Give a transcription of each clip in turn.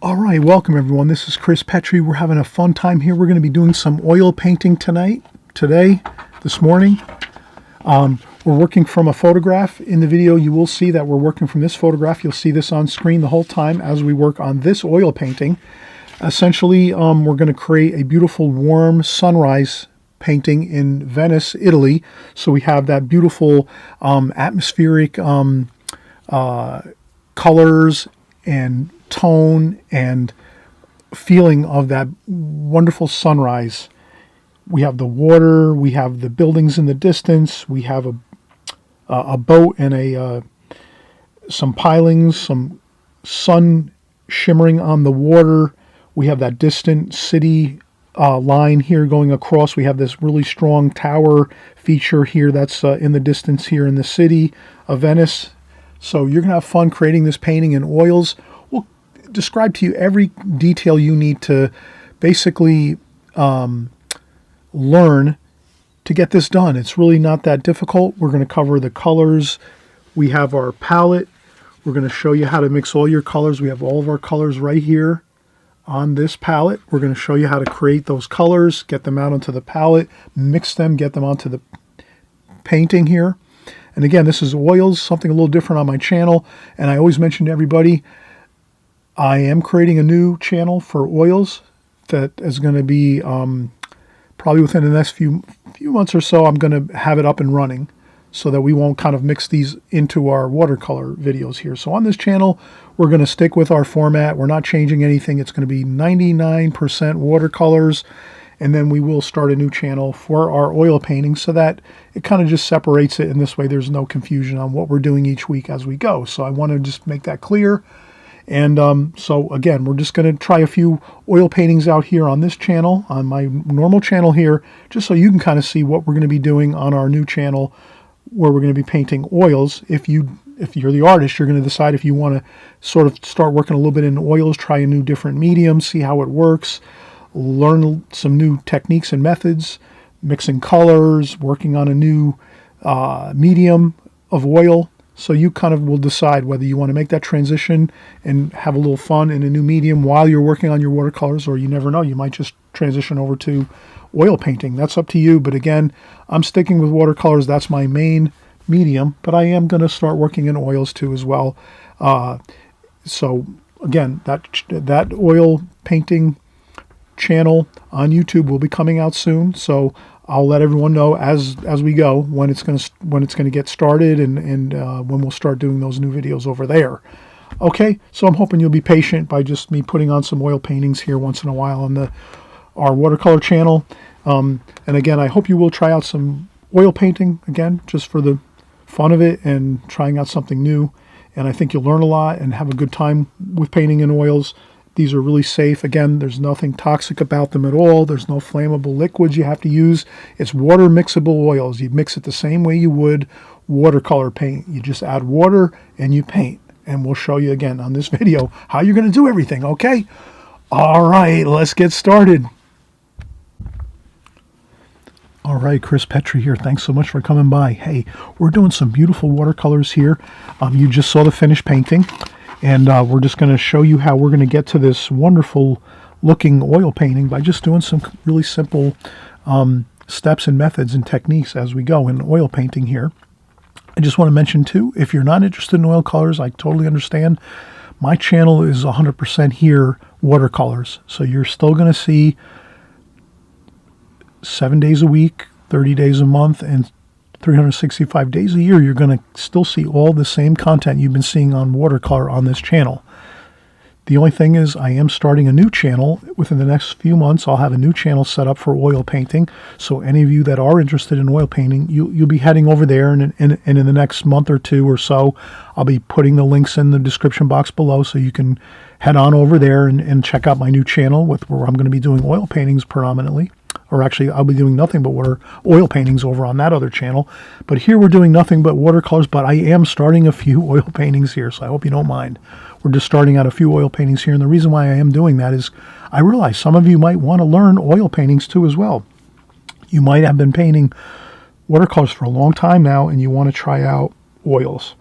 All right, welcome everyone. This is Chris Petri. We're having a fun time here. We're going to be doing some oil painting this morning. We're working from a photograph. In the video, you will see that we're working from this photograph. You'll see this on screen the whole time as we work on this oil painting. Essentially, we're going to create a beautiful warm sunrise painting in Venice, Italy. So we have that beautiful atmospheric colors and tone and feeling of that wonderful sunrise. We have the water, we have the buildings in the distance, we have a boat and some pilings, some sun shimmering on the water. We have that distant city line here going across. We have this really strong tower feature here that's in the distance here in the city of Venice. So you're going to have fun creating this painting in oils. We'll describe to you every detail you need to basically learn to get this done. It's really not that difficult. We're going to cover the colors. We have our palette. We're going to show you how to mix all your colors. We have all of our colors right here on this palette. We're going to show you how to create those colors, get them out onto the palette, mix them, get them onto the painting here. And again, this is oils, something a little different on my channel. And I always mention to everybody, I am creating a new channel for oils that is going to be probably within the next few months or so. I'm going to have it up and running so that we won't kind of mix these into our watercolor videos here. So on this channel, we're going to stick with our format. We're not changing anything. It's going to be 99% watercolors. And then we will start a new channel for our oil painting so that it kind of just separates it. And this way there's no confusion on what we're doing each week as we go. So I want to just make that clear. And so again, we're just going to try a few oil paintings out here on this channel, on my normal channel here, just so you can kind of see what we're going to be doing on our new channel where we're going to be painting oils. If you're the artist, you're going to decide if you want to sort of start working a little bit in oils, try a new different medium, see how it works. Learn some new techniques and methods, mixing colors, working on a new medium of oil. So you kind of will decide whether you want to make that transition and have a little fun in a new medium while you're working on your watercolors, or you never know, you might just transition over to oil painting. That's up to you. But again, I'm sticking with watercolors. That's my main medium, but I am going to start working in oils too as well. So again, that oil painting channel on YouTube will be coming out soon, so I'll let everyone know as we go when it's going to get started and when we'll start doing those new videos over there. Okay, so I'm hoping you'll be patient by just me putting on some oil paintings here once in a while on our watercolor channel. And again, I hope you will try out some oil painting again, just for the fun of it and trying out something new. And I think you'll learn a lot and have a good time with painting in oils. These are really safe. Again, there's nothing toxic about them at all. There's no flammable liquids you have to use. It's water mixable oils. You mix it the same way you would watercolor paint. You just add water and you paint. And we'll show you again on this video how you're going to do everything, okay? All right, let's get started. All right, Chris Petri here. Thanks so much for coming by. Hey, we're doing some beautiful watercolors here. You just saw the finished painting. And we're just going to show you how we're going to get to this wonderful looking oil painting by just doing some really simple steps and methods and techniques as we go in oil painting here. I just want to mention too, if you're not interested in oil colors, I totally understand. My channel is 100% here watercolors. So you're still going to see 7 days a week, 30 days a month, and 365 days a year, you're going to still see all the same content you've been seeing on watercolor on this channel. The only thing is I am starting a new channel. Within the next few months, I'll have a new channel set up for oil painting. So any of you that are interested in oil painting, you'll be heading over there. And in the next month or two or so, I'll be putting the links in the description box below so you can head on over there and check out my new channel where I'm going to be doing oil paintings predominantly. Or actually, I'll be doing nothing but oil paintings over on that other channel. But here we're doing nothing but watercolors, but I am starting a few oil paintings here, so I hope you don't mind. We're just starting out a few oil paintings here, and the reason why I am doing that is I realize some of you might want to learn oil paintings too as well. You might have been painting watercolors for a long time now, and you want to try out oils.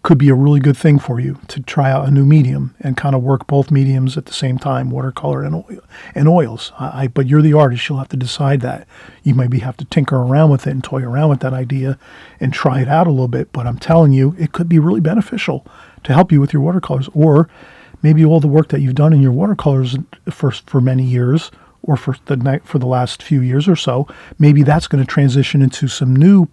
could be a really good thing for you to try out a new medium and kind of work both mediums at the same time, watercolor and oils. But you're the artist. You'll have to decide that. You maybe have to tinker around with it and toy around with that idea and try it out a little bit. But I'm telling you, it could be really beneficial to help you with your watercolors, or maybe all the work that you've done in your watercolors for many years, or for the last few years or so, maybe that's going to transition into some new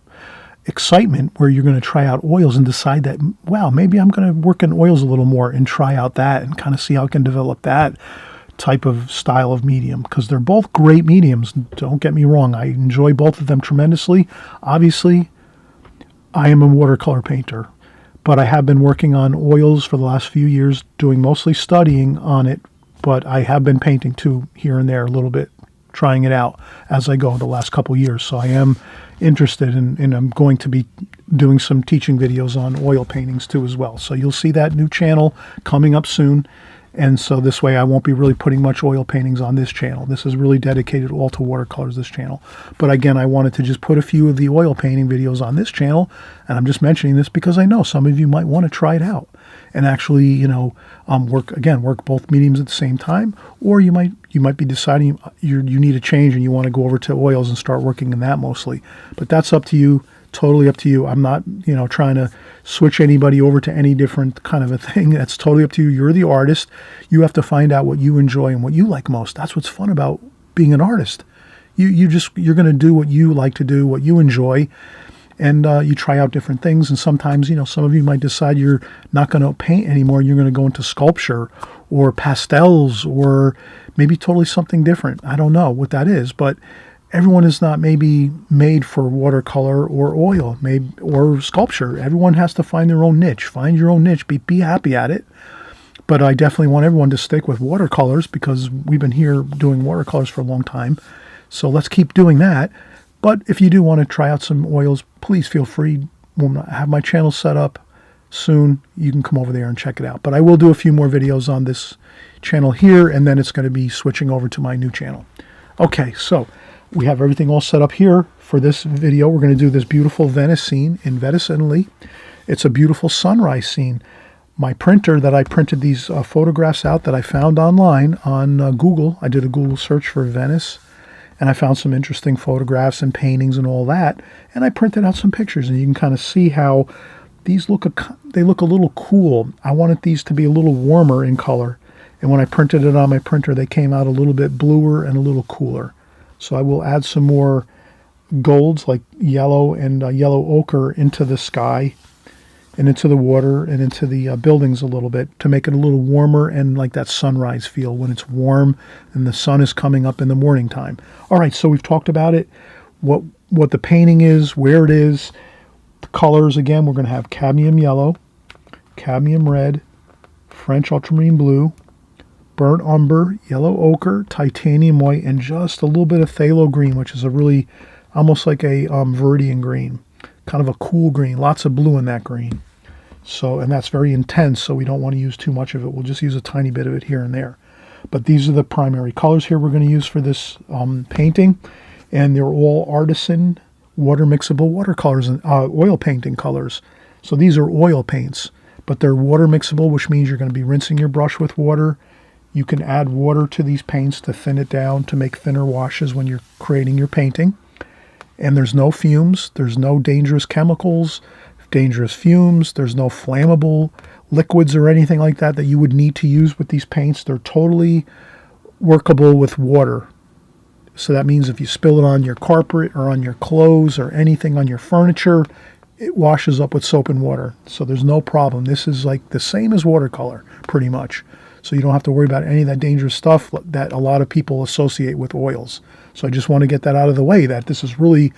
excitement where you're going to try out oils and decide that, wow, maybe I'm going to work in oils a little more and try out that and kind of see how I can develop that type of style of medium, because they're both great mediums. Don't get me wrong. I enjoy both of them tremendously. Obviously, I am a watercolor painter, but I have been working on oils for the last few years, doing mostly studying on it, but I have been painting too here and there a little bit, trying it out as I go the last couple years. So I am interested and I'm going to be doing some teaching videos on oil paintings too as well. So you'll see that new channel coming up soon. And so this way I won't be really putting much oil paintings on this channel. This is really dedicated all to watercolors, this channel. But again, I wanted to just put a few of the oil painting videos on this channel. And I'm just mentioning this because I know some of you might want to try it out and actually, work both mediums at the same time. Or you might be deciding you need a change and you want to go over to oils and start working in that mostly. But that's up to you. Totally up to you. I'm not, trying to switch anybody over to any different kind of a thing. That's totally up to you. You're the artist. You have to find out what you enjoy and what you like most. That's what's fun about being an artist. You're going to do what you like to do, what you enjoy, and you try out different things. And sometimes, some of you might decide you're not going to paint anymore. You're going to go into sculpture or pastels or maybe totally something different. I don't know what that is, but everyone is not maybe made for watercolor or oil, maybe, or sculpture. Everyone has to find their own niche. Find your own niche. Be happy at it. But I definitely want everyone to stick with watercolors because we've been here doing watercolors for a long time. So let's keep doing that. But if you do want to try out some oils, please feel free. When I have my channel set up soon, you can come over there and check it out. But I will do a few more videos on this channel here, and then it's going to be switching over to my new channel. Okay, so we have everything all set up here for this video. We're going to do this beautiful Venice scene in Venice, Italy. It's a beautiful sunrise scene. My printer that I printed these photographs out that I found online on Google. I did a Google search for Venice, and I found some interesting photographs and paintings and all that. And I printed out some pictures, and you can kind of see how these look a little cool. I wanted these to be a little warmer in color. And when I printed it on my printer, they came out a little bit bluer and a little cooler. So I will add some more golds like yellow and yellow ochre into the sky and into the water and into the buildings a little bit to make it a little warmer and like that sunrise feel when it's warm and the sun is coming up in the morning time. All right, so we've talked about it, what the painting is, where it is, the colors. Again, we're going to have cadmium yellow, cadmium red, French ultramarine blue, burnt umber, yellow ochre, titanium white, and just a little bit of phthalo green, which is a really almost like a viridian green, kind of a cool green. Lots of blue in that green. So, and that's very intense, so we don't want to use too much of it. We'll just use a tiny bit of it here and there. But these are the primary colors here we're going to use for this painting, and they're all artisan water mixable watercolors and oil painting colors. So these are oil paints, but they're water mixable, which means you're going to be rinsing your brush with water. You can add water to these paints to thin it down, to make thinner washes when you're creating your painting. And there's no fumes, there's no dangerous chemicals, dangerous fumes, there's no flammable liquids or anything like that you would need to use with these paints. They're totally workable with water. So that means if you spill it on your carpet or on your clothes or anything on your furniture, it washes up with soap and water. So there's no problem. This is like the same as watercolor, pretty much. So you don't have to worry about any of that dangerous stuff that a lot of people associate with oils. So I just want to get that out of the way, that this is really,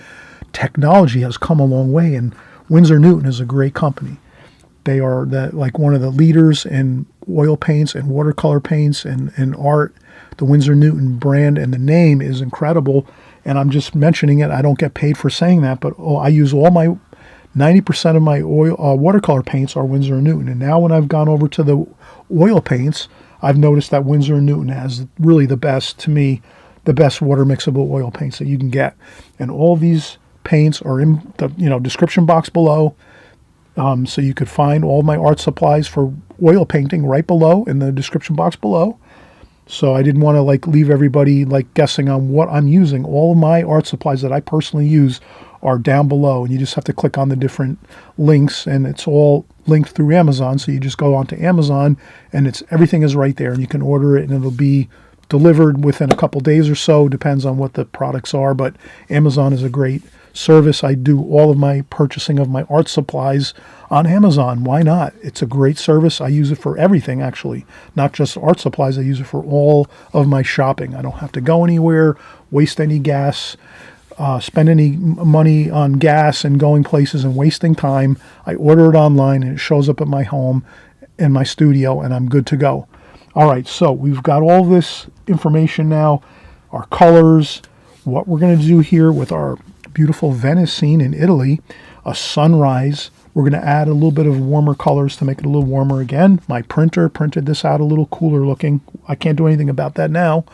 technology has come a long way, and Winsor Newton is a great company. They are like one of the leaders in oil paints and watercolor paints and art. The Winsor Newton brand and the name is incredible, and I'm just mentioning it. I don't get paid for saying that, but I use all my 90% of my watercolor paints are Winsor & Newton. And now when I've gone over to the oil paints, I've noticed that Winsor & Newton has really the best, to me, the best water mixable oil paints that you can get. And all these paints are in the description box below. So you could find all my art supplies for oil painting right below in the description box below. So I didn't want to like leave everybody like guessing on what I'm using. All of my art supplies that I personally use are down below, and you just have to click on the different links, and it's all linked through Amazon. So you just go onto Amazon, and everything is right there, and you can order it, and it'll be delivered within a couple days or so. Depends on what the products are, but Amazon is a great service. I do all of my purchasing of my art supplies on Amazon. Why not? It's a great service. I use it for everything, actually, not just art supplies. I use it for all of my shopping. I don't have to go anywhere, waste any gas, spend any money on gas and going places and wasting time. I order it online, and it shows up at my home in my studio, and I'm good to go. All right, so we've got all this information now, our colors, what we're going to do here with our beautiful Venice scene in Italy, a sunrise. We're going to add a little bit of warmer colors to make it a little warmer again. My printer printed this out a little cooler looking. I can't do anything about that now.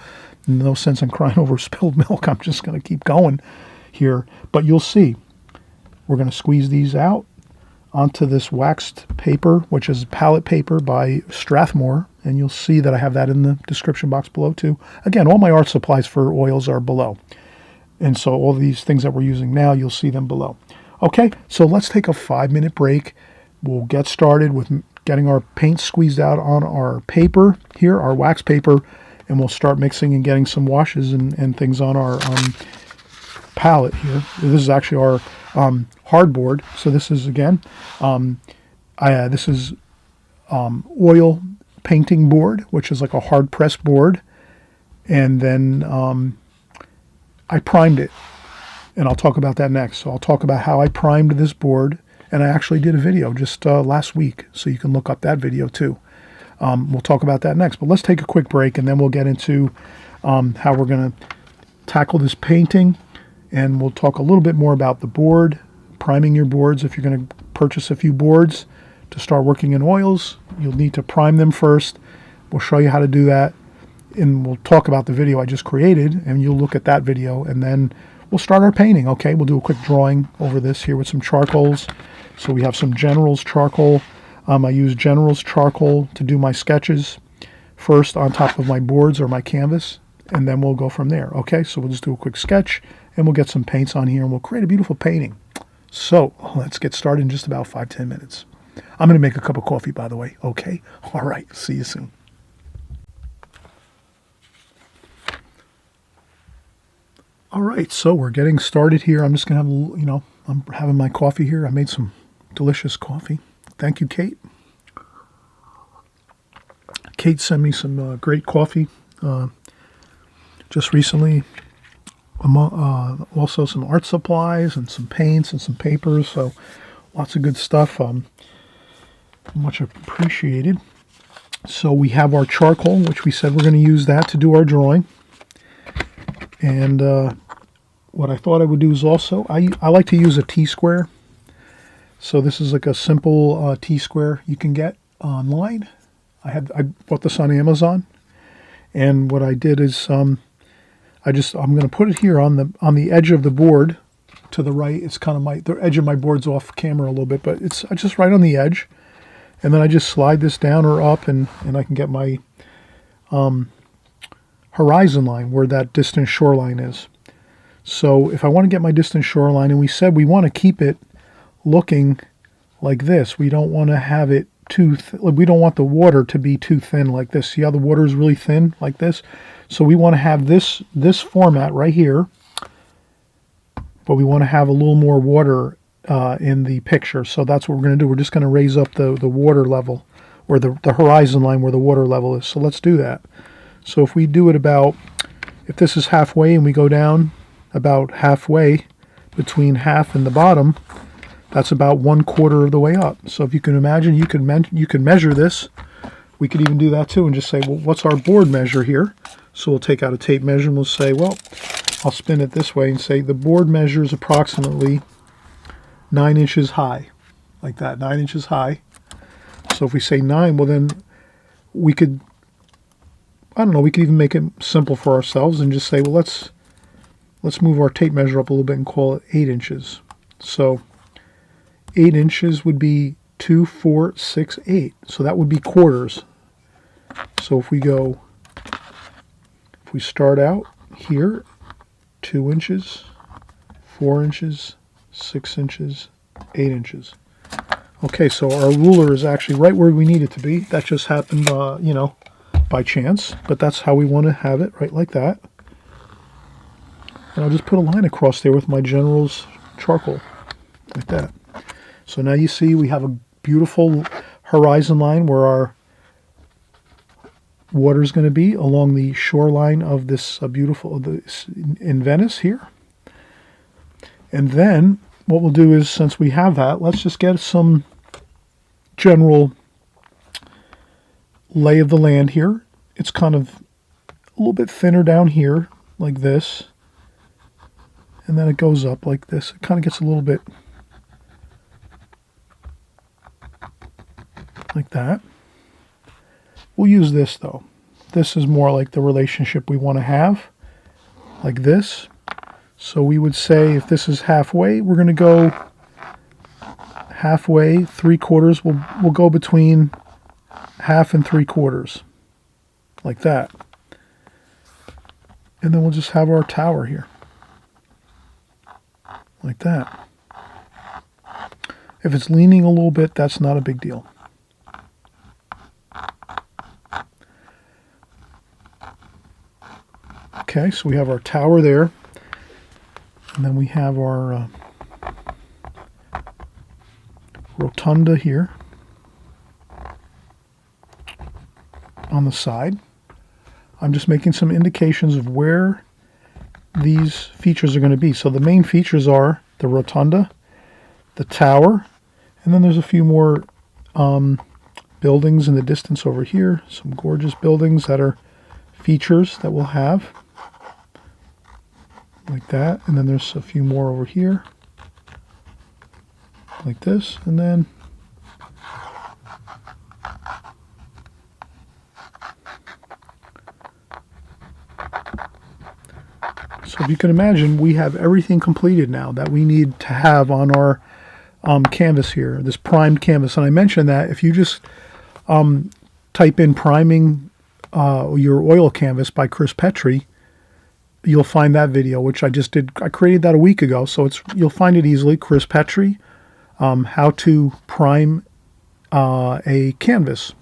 No sense in crying over spilled milk. I'm just going to keep going here. But you'll see. We're going to squeeze these out onto this waxed paper, which is palette paper by Strathmore. And you'll see that I have that in the description box below too. Again, all my art supplies for oils are below. And so all these things that we're using now, you'll see them below. Okay, so let's take a 5-minute break. We'll get started with getting our paint squeezed out on our paper here, our wax paper, and we'll start mixing and getting some washes and things on our palette here. This is actually our hardboard. So this is, again, this is oil painting board, which is like a hard press board. And then I primed it, and I'll talk about that next. So I'll talk about how I primed this board, and I actually did a video just last week, so you can look up that video too. We'll talk about that next, but let's take a quick break, and then we'll get into how we're going to tackle this painting, and we'll talk a little bit more about the board, priming your boards. If you're going to purchase a few boards to start working in oils, you'll need to prime them first. We'll show you how to do that. And we'll talk about the video I just created, and you'll look at that video, and then we'll start our painting. Okay, we'll do a quick drawing over this here with some charcoals. So we have some General's charcoal. I use General's charcoal to do my sketches first on top of my boards or my canvas, and then we'll go from there. Okay, so we'll just do a quick sketch, and we'll get some paints on here, and we'll create a beautiful painting. So let's get started in just about 5-10 minutes. I'm going to make a cup of coffee, by the way. Okay, all right, see you soon. All right, so we're getting started here. I'm just going to have a little, I'm having my coffee here. I made some delicious coffee. Thank you, Kate. Kate sent me some great coffee just recently. Also some art supplies and some paints and some papers. So lots of good stuff. Much appreciated. So we have our charcoal, which we said we're going to use that to do our drawing. And what I thought I would do is also, I like to use a T-square. So this is like a simple T-square you can get online. I bought this on Amazon. And what I did is I'm going to put it here on the edge of the board to the right. It's kind of the edge of my board's off camera a little bit, but it's just right on the edge. And then I just slide this down or up, and I can get my horizon line where that distant shoreline is. So if I want to get my distant shoreline, and we said we want to keep it looking like this. We don't want to have it we don't want the water to be too thin like this. See how the water is really thin like this? So we want to have this format right here, but we want to have a little more water in the picture. So that's what we're going to do. We're just going to raise up the water level, or the horizon line where the water level is. So let's do that. So if we do it if this is halfway and we go down about halfway between half and the bottom, that's about 1/4 of the way up. So if you can imagine, you can measure this. We could even do that too and just say, well, what's our board measure here? So we'll take out a tape measure and we'll say, well, I'll spin it this way and say the board measures approximately 9 inches high, like that, 9 inches high. So if we say 9, well then we could, we could even make it simple for ourselves and just say, well, let's move our tape measure up a little bit and call it 8 inches. So 8 inches would be 2, 4, 6, 8. So that would be quarters. So if we start out here, 2 inches, 4 inches, 6 inches, 8 inches. Okay, so our ruler is actually right where we need it to be. That just happened, you know, by chance, but that's how we want to have it, right like that. And I'll just put a line across there with my General's charcoal, like that. So now you see we have a beautiful horizon line where our water is going to be along the shoreline of this in Venice here. And then what we'll do is, since we have that, let's just get some general lay of the land here. It's kind of a little bit thinner down here, like this. And then it goes up like this. It kind of gets a little bit like that. We'll use this though. This is more like the relationship we want to have, like this. So we would say if this is halfway, we're going to go halfway, 3/4. We'll go between half and 3/4, like that. And then we'll just have our tower here, like that. If it's leaning a little bit, that's not a big deal. Okay, so we have our tower there, and then we have our rotunda here on the side. I'm just making some indications of where these features are going to be. So the main features are the rotunda, the tower, and then there's a few more buildings in the distance over here, some gorgeous buildings that are features that we'll have. Like that, and then there's a few more over here, like this, and then so if you can imagine, we have everything completed now that we need to have on our canvas here, this primed canvas. And I mentioned that if you just type in priming your oil canvas by Chris Petri, you'll find that video, which I just did. I created that a week ago, so you'll find it easily. Chris Petri, how to prime a canvas,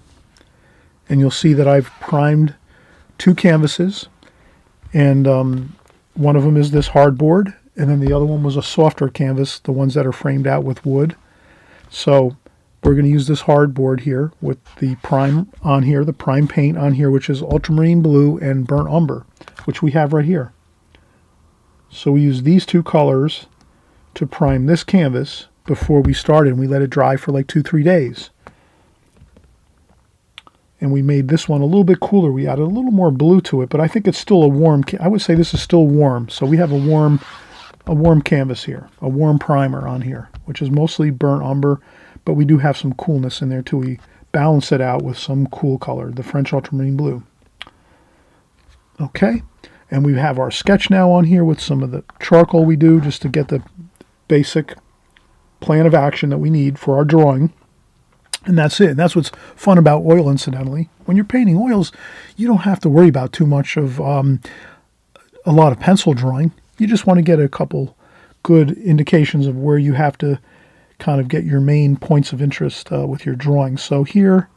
and you'll see that I've primed 2 canvases, and one of them is this hardboard, and then the other one was a softer canvas, the ones that are framed out with wood. So we're going to use this hardboard here with the prime on here, the prime paint on here, which is ultramarine blue and burnt umber, which we have right here. So we use these 2 colors to prime this canvas before we started, and we let it dry for like 2-3 days. And we made this one a little bit cooler. We added a little more blue to it, but I think it's still a warm, I would say this is still warm. So we have a warm canvas here, a warm primer on here, which is mostly burnt umber, but we do have some coolness in there too. We balance it out with some cool color, the French ultramarine blue. Okay, and we have our sketch now on here with some of the charcoal we do just to get the basic plan of action that we need for our drawing. And that's it. And that's what's fun about oil, incidentally. When you're painting oils, you don't have to worry about too much of a lot of pencil drawing. You just want to get a couple good indications of where you have to kind of get your main points of interest with your drawing. So here,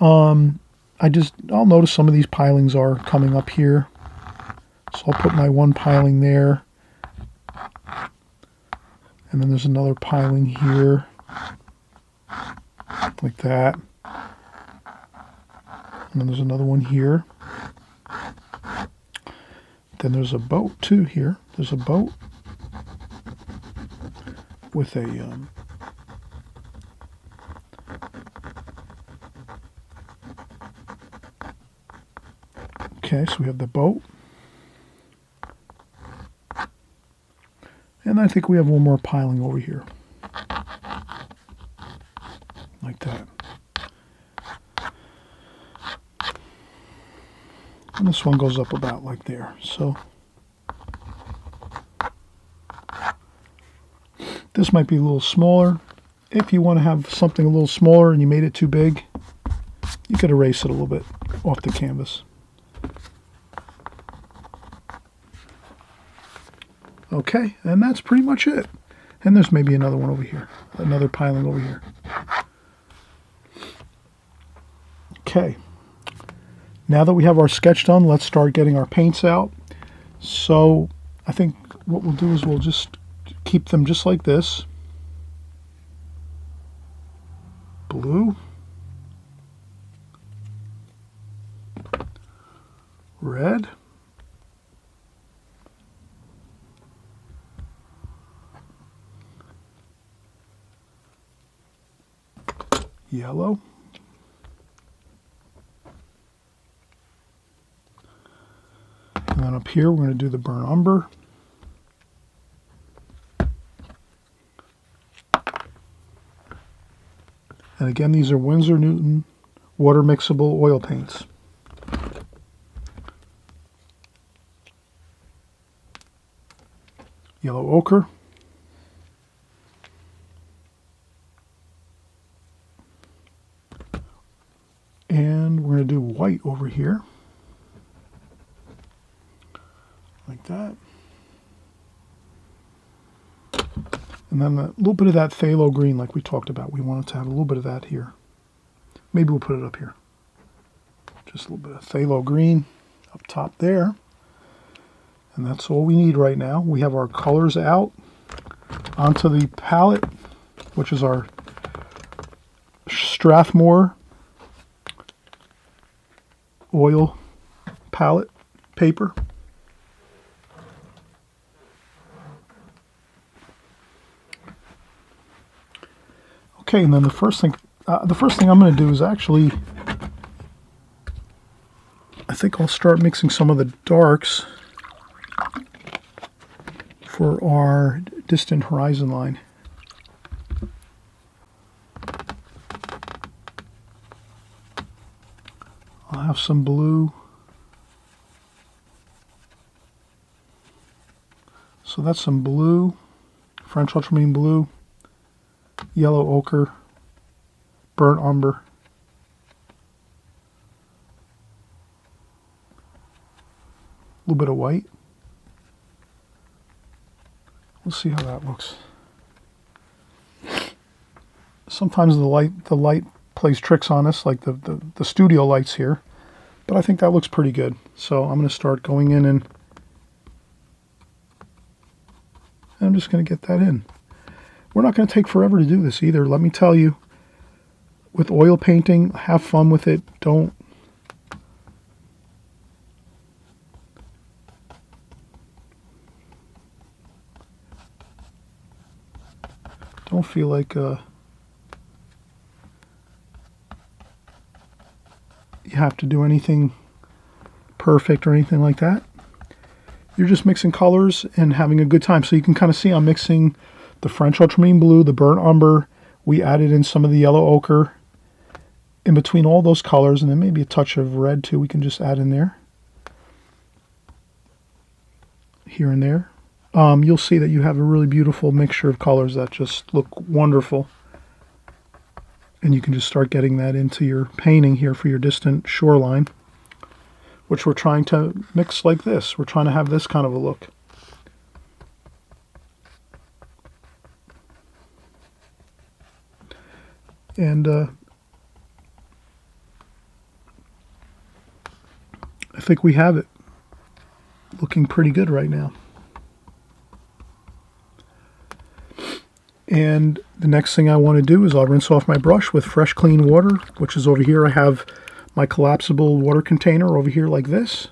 I'll notice some of these pilings are coming up here. So I'll put my one piling there. And then there's another piling here, like that. And then there's another one here. Then there's a boat too here. There's a boat with a okay, so we have the boat. And I think we have one more piling over here, like that. And this one goes up about like there. So this might be a little smaller. If you want to have something a little smaller and you made it too big, you could erase it a little bit off the canvas. Okay, and that's pretty much it. And there's maybe another one over here, another piling over here. Okay, now that we have our sketch done, let's start getting our paints out. So I think what we'll do is we'll just keep them just like this. Blue, red, yellow, and then up here we're going to do the burnt umber, and again these are Winsor Newton water mixable oil paints. Yellow ochre, and we're going to do white over here, like that. And then a little bit of that phthalo green like we talked about. We wanted to have a little bit of that here. Maybe we'll put it up here. Just a little bit of phthalo green up top there. And that's all we need right now. We have our colors out onto the palette, which is our Strathmore oil palette paper. Okay, and then the first thing I'm going to do is actually, I think I'll start mixing some of the darks for our distant horizon line. I'll have some blue. So that's some blue, French ultramarine blue, yellow ochre, burnt umber, a little bit of white. We'll see how that looks. Sometimes the light plays tricks on us, like the studio lights here, but I think that looks pretty good. So I'm going to start going in and I'm just going to get that in. We're not going to take forever to do this either. Let me tell you, with oil painting, have fun with it. Don't feel like you have to do anything perfect or anything like that. You're just mixing colors and having a good time. So you can kind of see I'm mixing the French ultramarine blue, the burnt umber. We added in some of the yellow ochre in between all those colors, and then maybe a touch of red too we can just add in there, here and there. You'll see that you have a really beautiful mixture of colors that just look wonderful. And you can just start getting that into your painting here for your distant shoreline, which we're trying to mix like this. We're trying to have this kind of a look. And I think we have it looking pretty good right now. And the next thing I want to do is I'll rinse off my brush with fresh clean water, which is over here. I have my collapsible water container over here like this.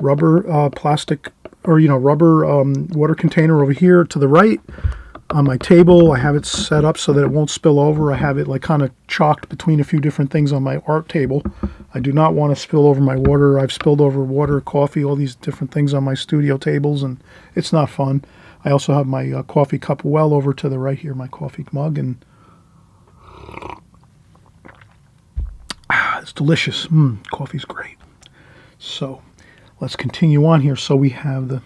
Rubber plastic, or rubber water container over here to the right. On my table, I have it set up so that it won't spill over. I have it like kind of chalked between a few different things on my art table. I do not want to spill over my water. I've spilled over water, coffee, all these different things on my studio tables, and it's not fun. I also have my coffee cup well over to the right here, my coffee mug, and it's delicious. Coffee's great. So let's continue on here. So we have the...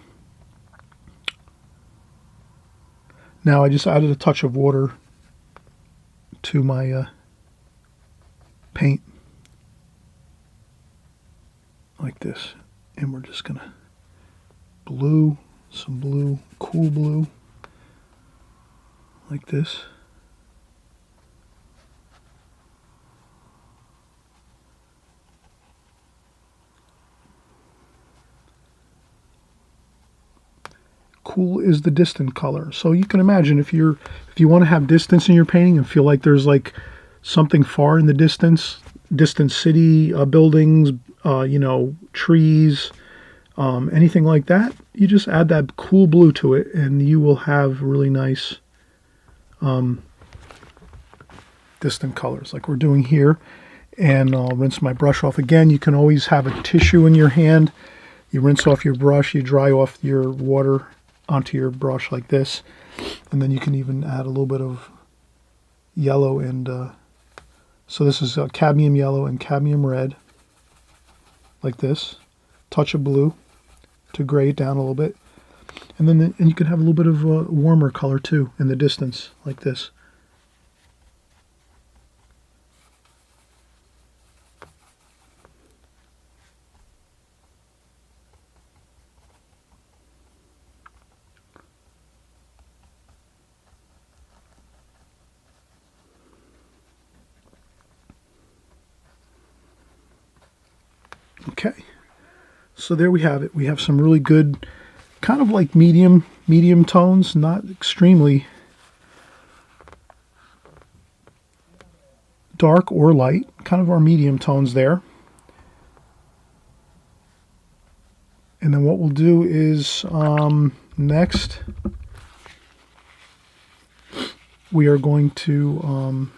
Now I just added a touch of water to my paint like this. And we're just going to blue, some blue, cool blue, like this. Cool is the distant color. So you can imagine if you want to have distance in your painting and feel like there's like something far in the distance, distant city, buildings, trees, anything like that, you just add that cool blue to it and you will have really nice distant colors like we're doing here. And I'll rinse my brush off again. You can always have a tissue in your hand. You rinse off your brush, you dry off your water onto your brush like this, and then you can even add a little bit of yellow and so this is cadmium yellow and cadmium red like this, touch of blue to gray it down a little bit, and then you can have a little bit of warmer color too in the distance like this. Okay, so there we have it. We have some really good, kind of like medium tones, not extremely dark or light, kind of our medium tones there. And then what we'll do is next we are going to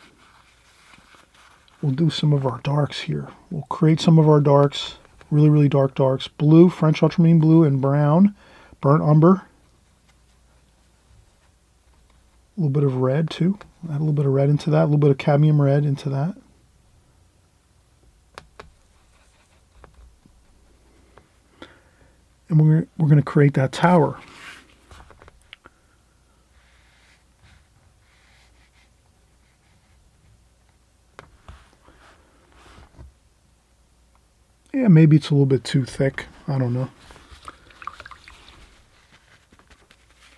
we'll do some of our darks here. We'll create some of our darks, really dark darks. Blue, French ultramarine blue, and brown, burnt umber. A little bit of red too. Add a little bit of red into that. A little bit of cadmium red into that. And we're going to create that tower. Yeah, maybe it's a little bit too thick. I don't know.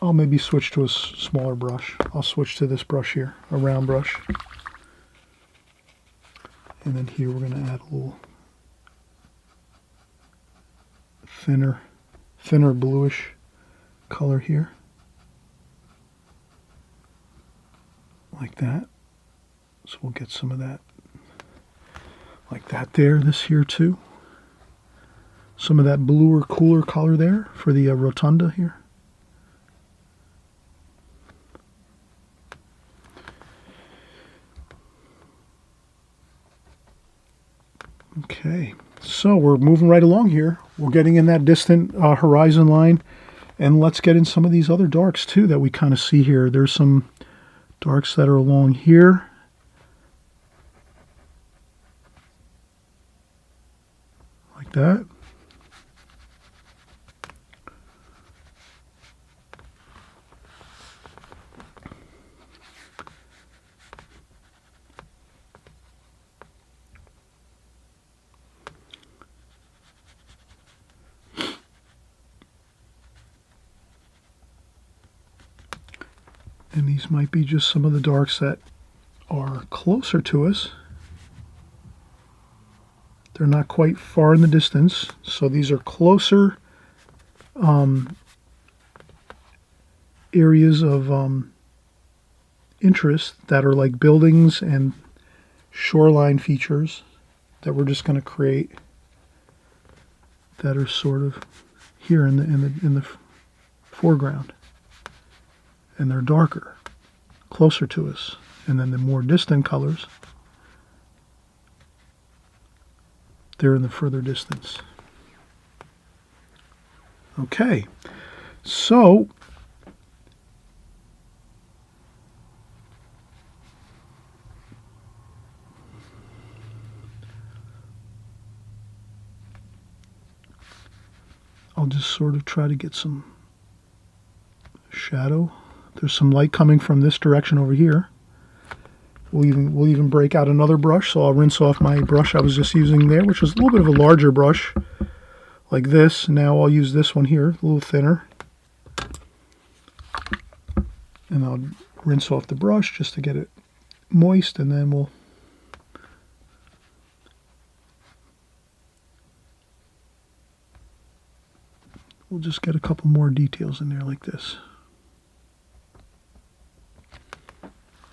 I'll maybe switch to a smaller brush. I'll switch to this brush here, a round brush. And then here we're going to add a little thinner bluish color here. Like that. So we'll get some of that like that there, this here too. Some of that bluer, cooler color there for the rotunda here. Okay, so we're moving right along here. We're getting in that distant horizon line, and let's get in some of these other darks too that we kind of see here. There's some darks that are along here. Like that. And these might be just some of the darks that are closer to us. They're not quite far in the distance, so these are closer areas of interest that are like buildings and shoreline features that we're just going to create that are sort of here in the foreground. And they're darker, closer to us. And then the more distant colors, they're in the further distance. Okay, so I'll just sort of try to get some shadow. There's some light coming from this direction over here. We'll even break out another brush, so I'll rinse off my brush I was just using there, which was a little bit of a larger brush, like this. Now I'll use this one here, a little thinner. And I'll rinse off the brush just to get it moist, and then we'll just get a couple more details in there like this.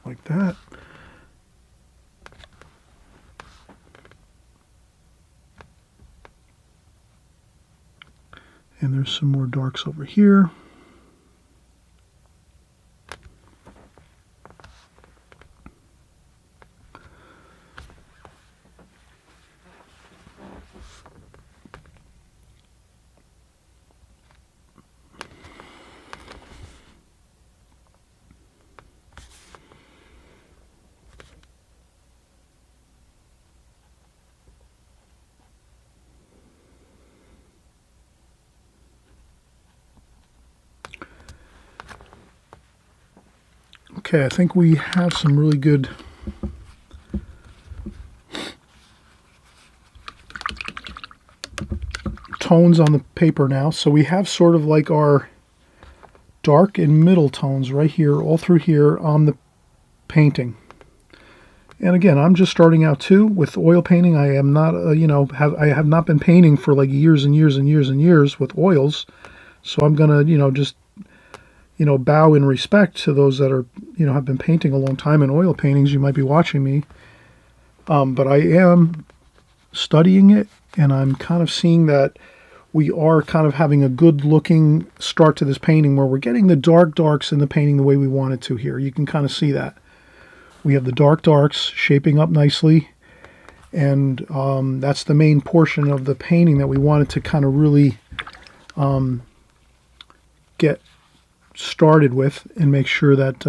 Like that. And there's some more darks over here. Okay, I think we have some really good tones on the paper now. So we have sort of like our dark and middle tones right here, all through here on the painting. And again, I'm just starting out too with oil painting. I am not, I have not been painting for like years and years and years and years with oils. So I'm gonna, just bow in respect to those that are, have been painting a long time in oil paintings. You might be watching me. But I am studying it, and I'm kind of seeing that we are kind of having a good looking start to this painting where we're getting the darks in the painting the way we want it to here. You can kind of see that. We have the darks shaping up nicely, and that's the main portion of the painting that we wanted to kind of really get started with and make sure that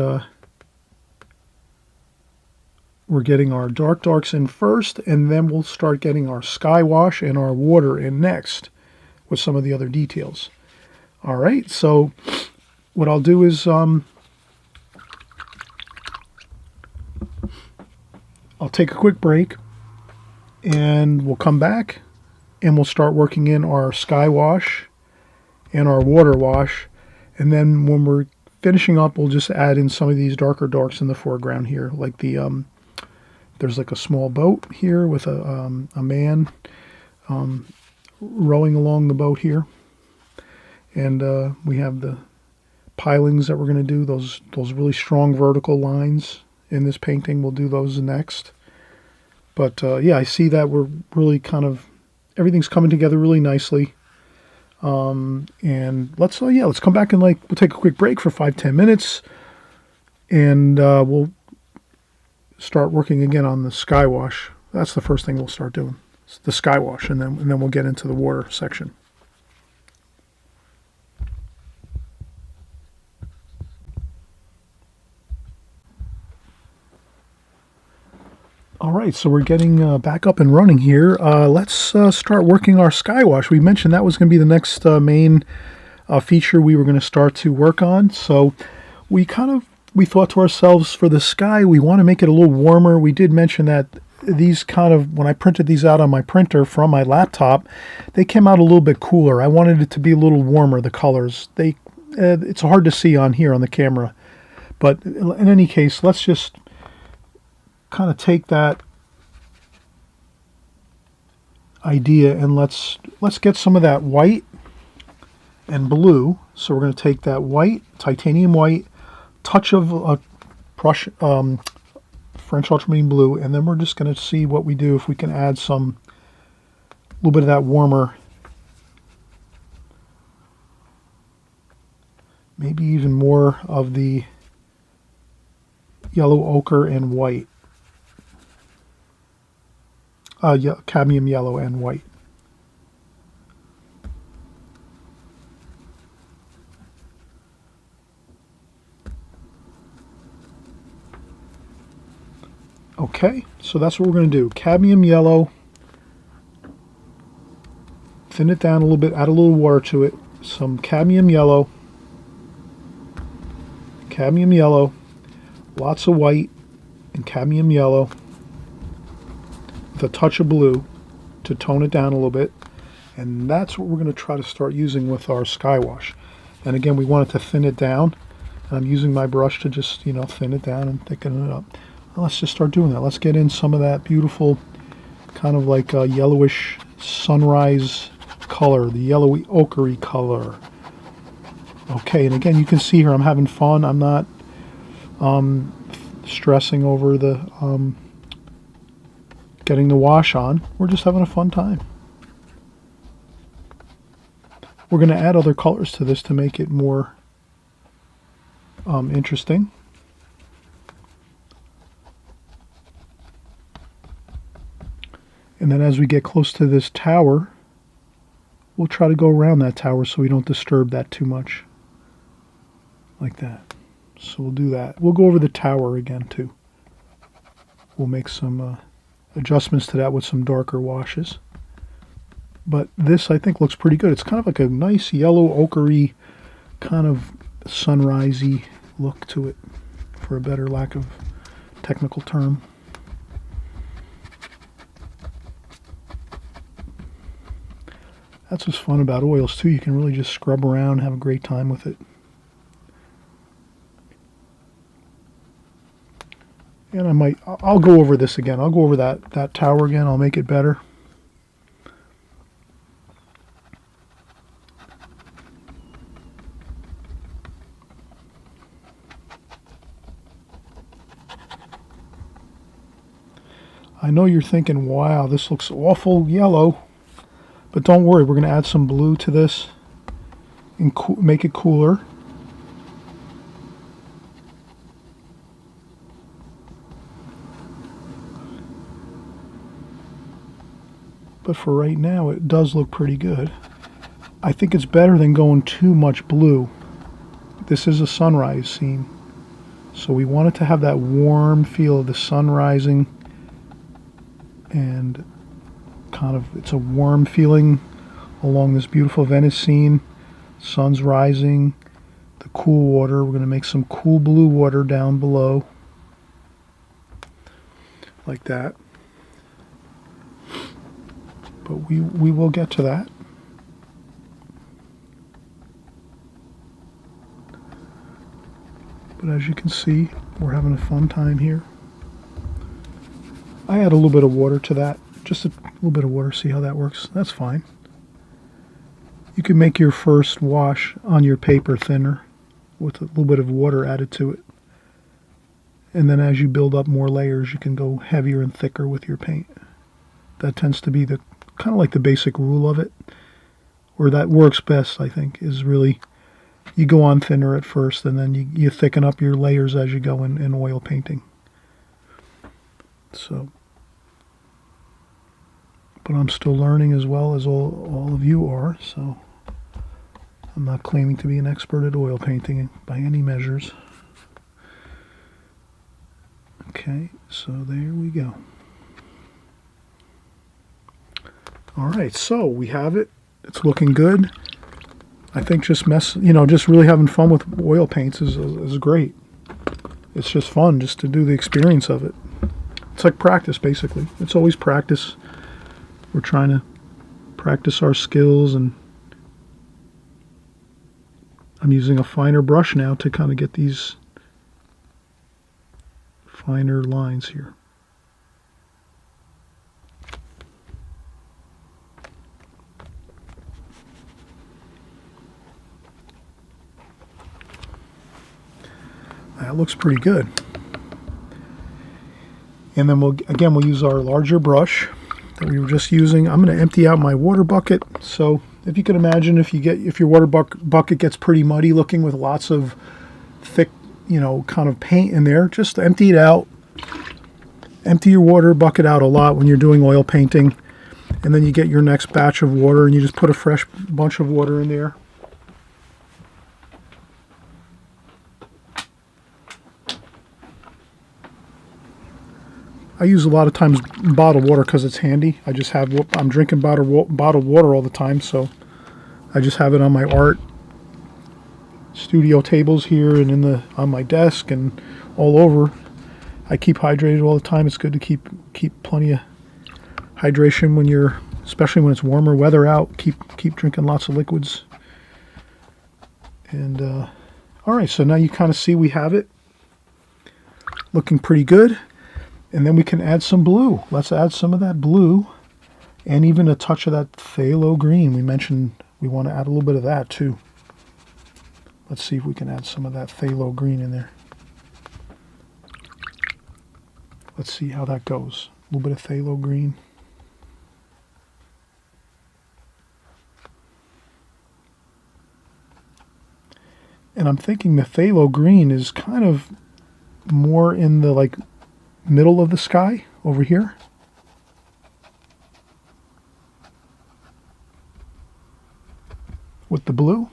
we're getting our darks in first, and then we'll start getting our sky wash and our water in next with some of the other details. All right, so what I'll do is I'll take a quick break, and we'll come back and we'll start working in our sky wash and our water wash. And then when we're finishing up, we'll just add in some of these darker darks in the foreground here, like the there's like a small boat here with a man rowing along the boat here, and we have the pilings that we're going to do, those really strong vertical lines in this painting. We'll do those next. But yeah, I see that we're really kind of, everything's coming together really nicely. And let's come back and we'll take a quick break for 5-10 minutes, and we'll start working again on the sky wash. That's the first thing we'll start doing, the sky wash, and then we'll get into the water section. All right, so we're getting back up and running here. Let's start working our sky wash. We mentioned that was going to be the next main feature we were going to start to work on. So we thought to ourselves, for the sky, we want to make it a little warmer. We did mention that these when I printed these out on my printer from my laptop, they came out a little bit cooler. I wanted it to be a little warmer, the colors. It's hard to see on here on the camera. But in any case, let's just kind of take that idea and let's get some of that white and blue. So we're going to take that white, titanium white, touch of a French ultramarine blue, and then we're just going to see what we do if we can add a little bit of that warmer, maybe even more of the yellow ochre and white. Cadmium yellow and white. Okay, so that's what we're going to do. Cadmium yellow, thin it down a little bit, add a little water to it, some cadmium yellow, lots of white, and cadmium yellow with a touch of blue to tone it down a little bit. And that's what we're going to try to start using with our sky wash. And again, we want it to thin it down. And I'm using my brush to just, thin it down and thicken it up. Well, let's just start doing that. Let's get in some of that beautiful kind of like a yellowish sunrise color, the yellowy ochre color. Okay, and again, you can see here I'm having fun. I'm not stressing over the getting the wash on. We're just having a fun time. We're going to add other colors to this to make it more interesting. And then as we get close to this tower, we'll try to go around that tower so we don't disturb that too much. Like that. So we'll do that. We'll go over the tower again too. We'll make some adjustments to that with some darker washes. But this, I think, looks pretty good. It's kind of like a nice yellow ochre kind of sunrisey look to it, for a better lack of technical term. That's what's fun about oils too. You can really just scrub around, have a great time with it. And I'll go over this again. I'll go over that tower again. I'll make it better. I know you're thinking, wow, this looks awful yellow. But don't worry, we're going to add some blue to this and make it cooler. But for right now, it does look pretty good. I think it's better than going too much blue. This is a sunrise scene, so we want it to have that warm feel of the sun rising, and kind of, it's a warm feeling along this beautiful Venice scene. Sun's rising, the cool water. We're going to make some cool blue water down below, like that. But we will get to that. But as you can see, we're having a fun time here. I add a little bit of water to that. Just a little bit of water, see how that works. That's fine. You can make your first wash on your paper thinner with a little bit of water added to it. And then as you build up more layers, you can go heavier and thicker with your paint. That tends to be the kind of like the basic rule of it, or that works best, I think, is really you go on thinner at first and then you thicken up your layers as you go in oil painting. So, but I'm still learning as well as all of you are, so I'm not claiming to be an expert at oil painting by any measures. Okay, so there we go. All right, so we have it. It's looking good. I think just really having fun with oil paints is great. It's just fun just to do the experience of it. It's like practice, basically. It's always practice. We're trying to practice our skills, and I'm using a finer brush now to kind of get these finer lines here. That looks pretty good. And then we'll use our larger brush that we were just using. I'm going to empty out my water bucket. So if you can imagine, if your water bucket gets pretty muddy looking with lots of thick, kind of paint in there, just empty it out. Empty your water bucket out a lot when you're doing oil painting. And then you get your next batch of water and you just put a fresh bunch of water in there. I use a lot of times bottled water because it's handy. I'm drinking bottled water all the time, so I just have it on my art studio tables here and on my desk and all over. I keep hydrated all the time. It's good to keep plenty of hydration when you're, especially when it's warmer weather out. Keep drinking lots of liquids. And all right, so now you kind of see we have it looking pretty good. And then we can add some blue. Let's add some of that blue and even a touch of that phthalo green. We mentioned we want to add a little bit of that too. Let's see if we can add some of that phthalo green in there. Let's see how that goes. A little bit of phthalo green. And I'm thinking the phthalo green is kind of more in the like middle of the sky over here. With the blue.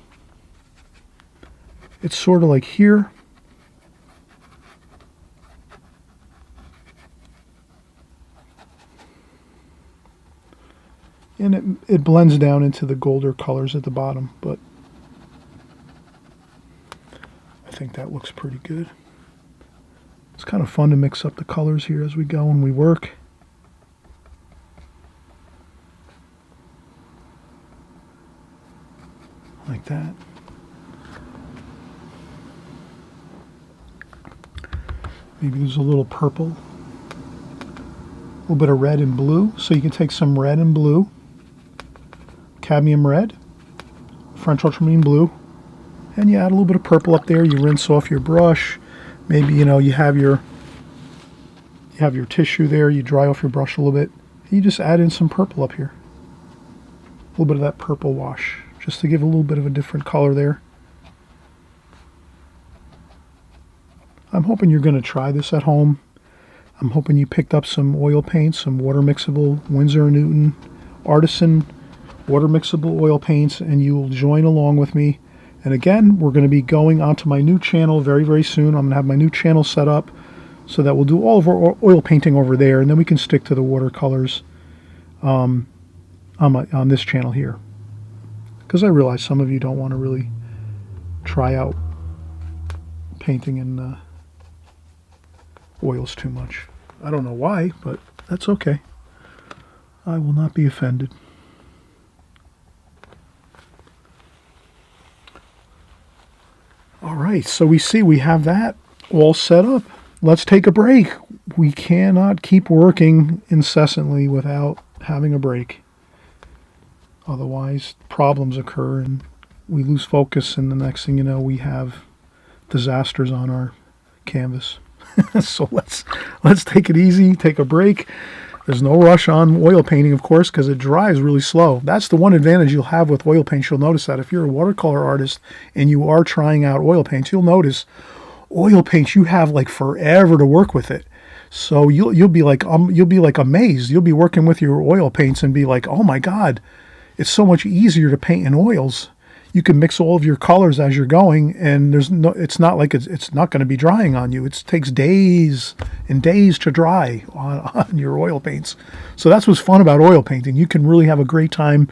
It's sort of like here. And it blends down into the golder colors at the bottom, but I think that looks pretty good. It's kind of fun to mix up the colors here as we go and we work. Like that. Maybe there's a little purple, a little bit of red and blue. So you can take some red and blue, cadmium red, French ultramarine blue, and you add a little bit of purple up there. You rinse off your brush. Maybe, you know, you have your tissue there. You dry off your brush a little bit. You just add in some purple up here. A little bit of that purple wash, just to give a little bit of a different color there. I'm hoping you're going to try this at home. I'm hoping you picked up some oil paints, some water mixable Winsor & Newton Artisan water mixable oil paints, and you will join along with me. And again, we're going to be going onto my new channel very, very soon. I'm going to have my new channel set up so that we'll do all of our oil painting over there, and then we can stick to the watercolors on this channel here. Because I realize some of you don't want to really try out painting in oils too much. I don't know why, but that's okay. I will not be offended. All right, so we have that all set up. Let's take a break. We cannot keep working incessantly without having a break. Otherwise, problems occur and we lose focus, and the next thing you know, we have disasters on our canvas. So let's take it easy, take a break. There's no rush on oil painting, of course, because it dries really slow. That's the one advantage you'll have with oil paints. You'll notice that if you're a watercolor artist and you are trying out oil paints, you'll notice oil paints, you have like forever to work with it. So you'll be like amazed. You'll be working with your oil paints and be like, oh my God, it's so much easier to paint in oils. You can mix all of your colors as you're going, and it's not like it's not going to be drying on you. It takes days and days to dry on your oil paints. So that's what's fun about oil painting. You can really have a great time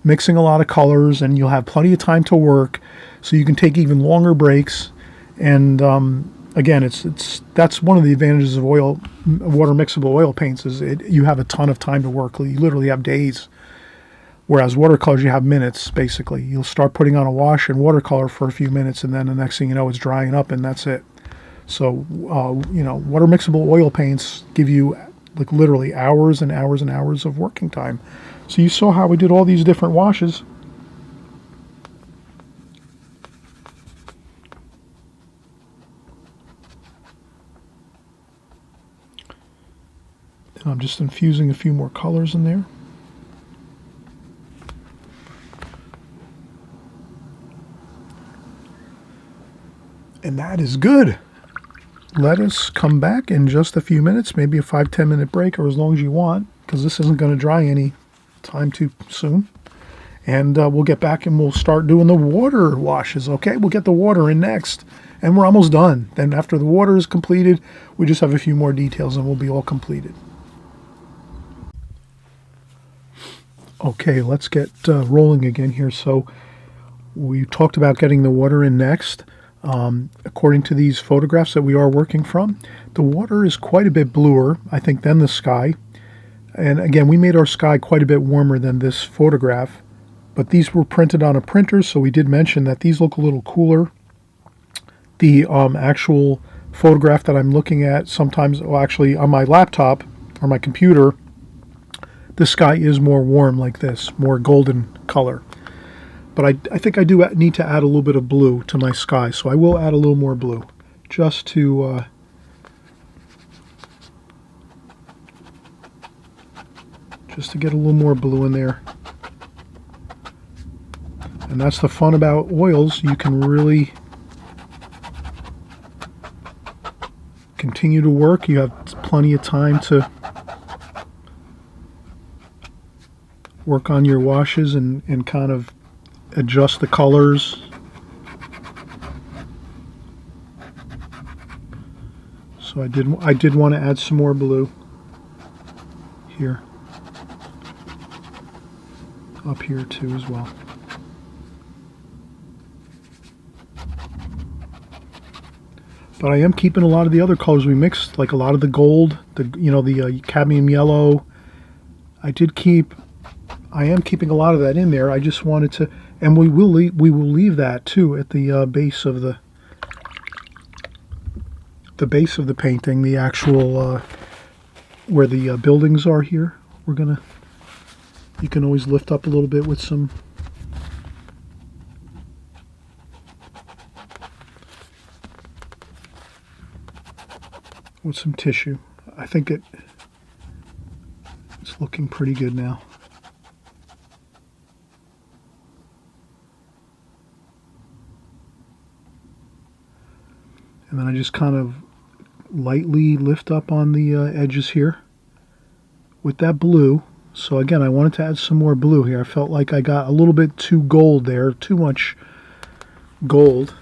mixing a lot of colors, and you'll have plenty of time to work, so you can take even longer breaks. And again, that's one of the advantages of water mixable oil paints is you have a ton of time to work. You literally have days. Whereas watercolors, you have minutes, basically. You'll start putting on a wash and watercolor for a few minutes, and then the next thing you know, it's drying up, and that's it. So, water mixable oil paints give you like literally hours and hours and hours of working time. So you saw how we did all these different washes. And I'm just infusing a few more colors in there. And that is good. Let us come back in just a few minutes, maybe a 5-10 minute break, or as long as you want, because this isn't going to dry any time too soon. And we'll get back and we'll start doing the water washes, okay? We'll get the water in next, and we're almost done. Then after the water is completed, we just have a few more details and we'll be all completed. Okay, let's get rolling again here. So we talked about getting the water in next. According to these photographs that we are working from, the water is quite a bit bluer, I think, than the sky. And again, we made our sky quite a bit warmer than this photograph, but these were printed on a printer, so we did mention that these look a little cooler. The actual photograph that I'm looking at sometimes, well, actually on my laptop or my computer, the sky is more warm like this, more golden color. But I think I do need to add a little bit of blue to my sky, so I will add a little more blue just to get a little more blue in there. And that's the fun about oils. You can really continue to work. You have plenty of time to work on your washes and kind of adjust the colors. So I did want to add some more blue here, up here too as well. But I am keeping a lot of the other colors we mixed, like a lot of the gold, the cadmium yellow. I am keeping a lot of that in there. I just wanted to, and we will leave that too at the base of the base of the painting, the actual where the buildings are here. You can always lift up a little bit with some tissue. I think it's looking pretty good now. And then I just kind of lightly lift up on the edges here with that blue. So again, I wanted to add some more blue here. I felt like I got a little bit too gold there, too much gold.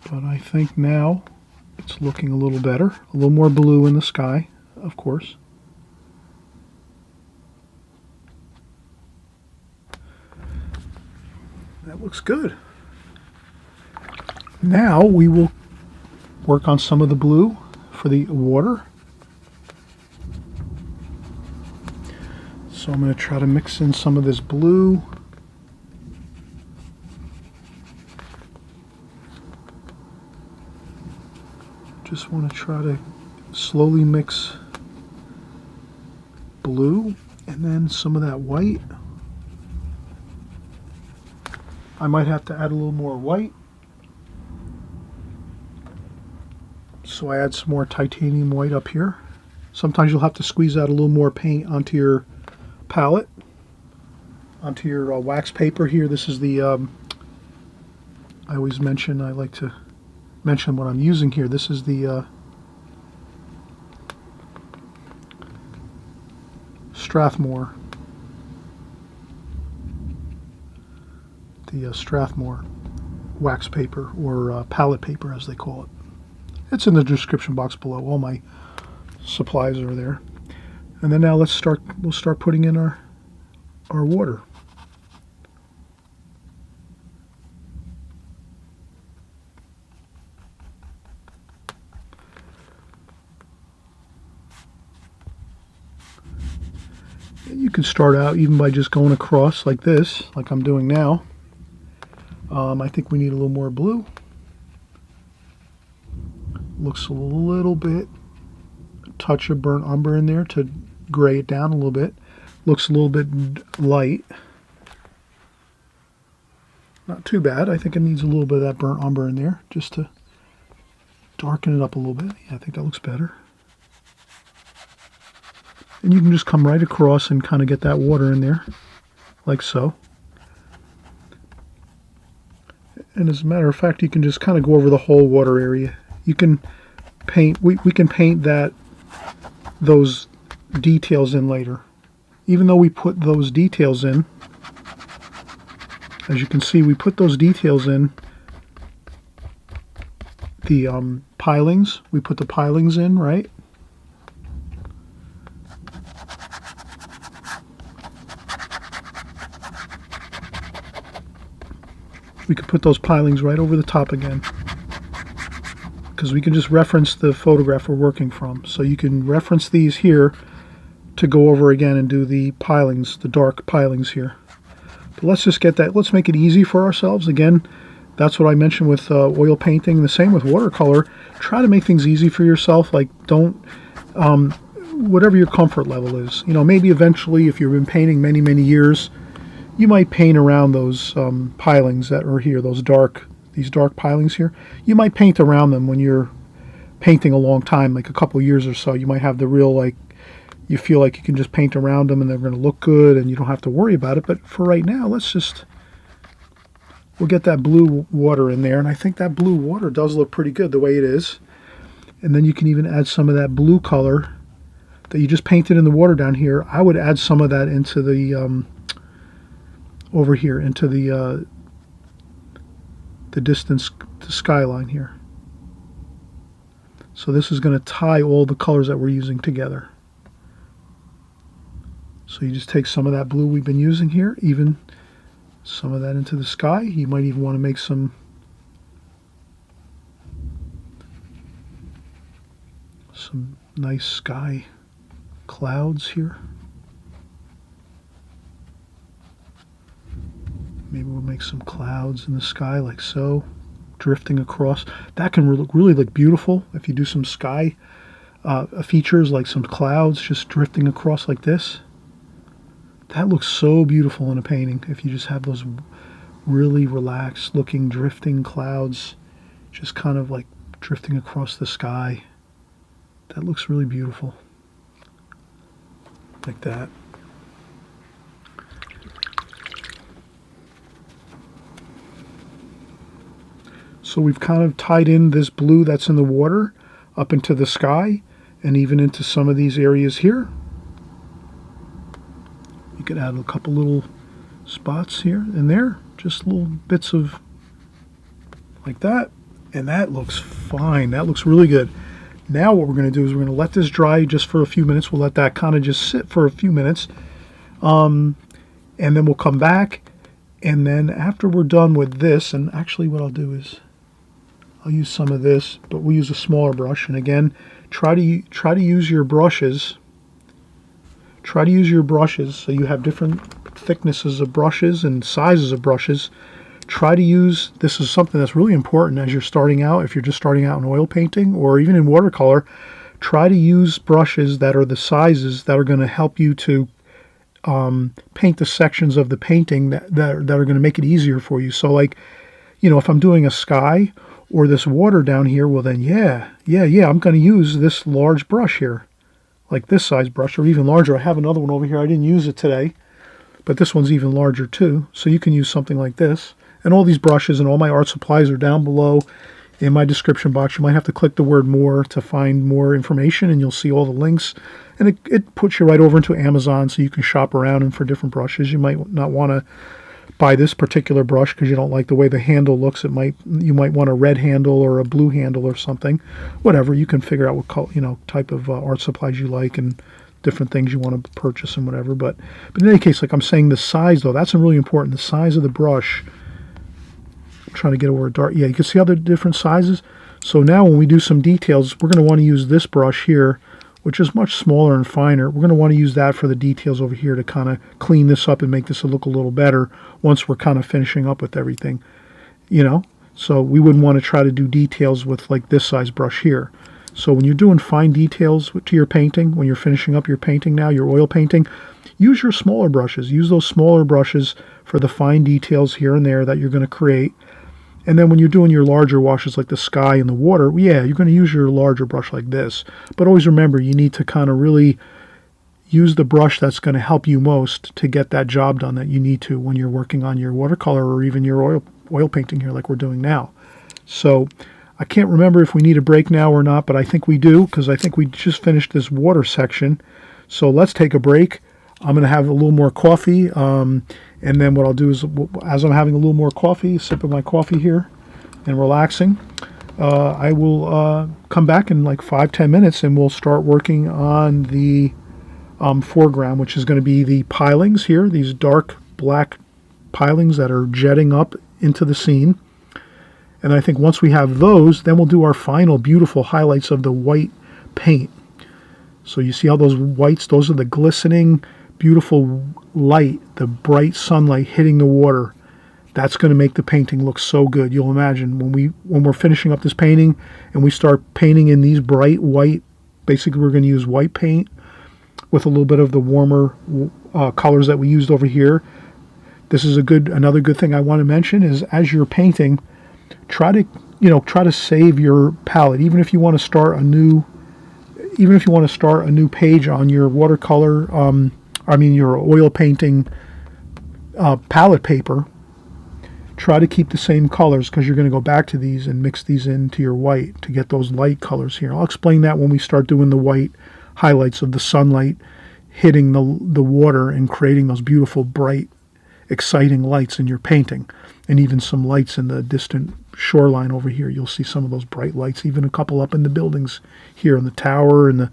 But I think now it's looking a little better. A little more blue in the sky, of course. That looks good. Now we will work on some of the blue for the water. So I'm going to try to mix in some of this blue. Just want to try to slowly mix blue and then some of that white. I might have to add a little more white. So I add some more titanium white up here. Sometimes you'll have to squeeze out a little more paint onto your palette, onto your wax paper here. This is the, I like to mention what I'm using here. This is the Strathmore. The Strathmore wax paper, or palette paper as they call it. It's in the description box below. All my supplies are there. And then now we'll start putting in our water. You can start out even by just going across like this, like I'm doing now. I think we need a little more blue. Looks a little bit, touch of burnt umber in there to gray it down a little bit. Looks a little bit light. Not too bad. I think it needs a little bit of that burnt umber in there just to darken it up a little bit. Yeah, I think that looks better. And you can just come right across and kind of get that water in there, like so. And as a matter of fact, you can just kind of go over the whole water area. You can paint, we can paint those details in later. Even though we put those details in, as you can see, we put those details in the pilings. We put the pilings in, right? put those pilings right over the top again, because we can just reference the photograph we're working from. So you can reference these here to go over again and do the pilings, the dark pilings here. But let's just get that, let's make it easy for ourselves. Again, that's what I mentioned with oil painting. The same with watercolor. Try to make things easy for yourself. Like, don't, whatever your comfort level is. You know, maybe eventually, if you've been painting many, many years, you might paint around those pilings that are here, these dark pilings here. You might paint around them when you're painting a long time, like a couple years or so. You might have the real, like, you feel like you can just paint around them and they're going to look good and you don't have to worry about it. But for right now, we'll get that blue water in there. And I think that blue water does look pretty good the way it is. And then you can even add some of that blue color that you just painted in the water down here. I would add some of that into the, over here, into the distance, the skyline here. So this is going to tie all the colors that we're using together. So you just take some of that blue we've been using here, even some of that into the sky. You might even want to make some nice sky clouds here. Maybe we'll make some clouds in the sky like so, drifting across. That can really look beautiful if you do some sky features, like some clouds just drifting across like this. That looks so beautiful in a painting if you just have those really relaxed looking drifting clouds just kind of like drifting across the sky. That looks really beautiful. Like that. So we've kind of tied in this blue that's in the water up into the sky and even into some of these areas here. You could add a couple little spots here and there, just little bits of like that, and that looks fine. That looks really good. Now what we're going to do is we're going to let this dry just for a few minutes. We'll let that kind of just sit for a few minutes, and then we'll come back, and then after we're done with this, and actually what I'll do is I'll use some of this, but we'll use a smaller brush. And again, try to use your brushes. Try to use your brushes so you have different thicknesses of brushes and sizes of brushes. Try to use, this is something that's really important as you're starting out, if you're just starting out in oil painting or even in watercolor, try to use brushes that are the sizes that are going to help you to paint the sections of the painting that are going to make it easier for you. So like, you know, if I'm doing a sky or this water down here, well then yeah, I'm going to use this large brush here. Like this size brush, or even larger. I have another one over here. I didn't use it today, but this one's even larger too. So you can use something like this. And all these brushes and all my art supplies are down below in my description box. You might have to click the word more to find more information, and you'll see all the links. And it puts you right over into Amazon, so you can shop around and for different brushes. You might not want to buy this particular brush because you don't like the way the handle looks. You might want a red handle or a blue handle or something. Whatever, you can figure out what type of art supplies you like and different things you want to purchase and whatever. But in any case, like I'm saying, the size though, that's really important. The size of the brush. I'm trying to get over a dark. Yeah, you can see how they're different sizes. So now when we do some details, we're going to want to use this brush here, which is much smaller and finer. We're going to want to use that for the details over here to kind of clean this up and make this look a little better once we're kind of finishing up with everything, you know. So we wouldn't want to try to do details with like this size brush here. So when you're doing fine details to your painting, when you're finishing up your painting now, your oil painting, use your smaller brushes. Use those smaller brushes for the fine details here and there that you're going to create. And then when you're doing your larger washes like the sky and the water, yeah, you're going to use your larger brush like this. But always remember, you need to kind of really use the brush that's going to help you most to get that job done that you need to when you're working on your watercolor or even your oil painting here like we're doing now. So I can't remember if we need a break now or not, but I think we do because I think we just finished this water section. So let's take a break. I'm going to have a little more coffee. And then what I'll do is, as I'm having a little more coffee, sipping my coffee here and relaxing, I will come back in like 5-10 minutes and we'll start working on the foreground, which is going to be the pilings here, these dark black pilings that are jetting up into the scene. And I think once we have those, then we'll do our final beautiful highlights of the white paint. So you see how those whites, those are the glistening, beautiful light, the bright sunlight hitting the water. That's going to make the painting look so good. You'll imagine when we're finishing up this painting and we start painting in these bright white, basically we're going to use white paint with a little bit of the warmer colors that we used over here. This is another good thing I want to mention is as you're painting, try to save your palette. Even if you want to start a new page on your watercolor, your oil painting palette paper, try to keep the same colors because you're going to go back to these and mix these into your white to get those light colors here. I'll explain that when we start doing the white highlights of the sunlight hitting the water and creating those beautiful, bright, exciting lights in your painting. And even some lights in the distant shoreline over here. You'll see some of those bright lights, even a couple up in the buildings here in the tower and the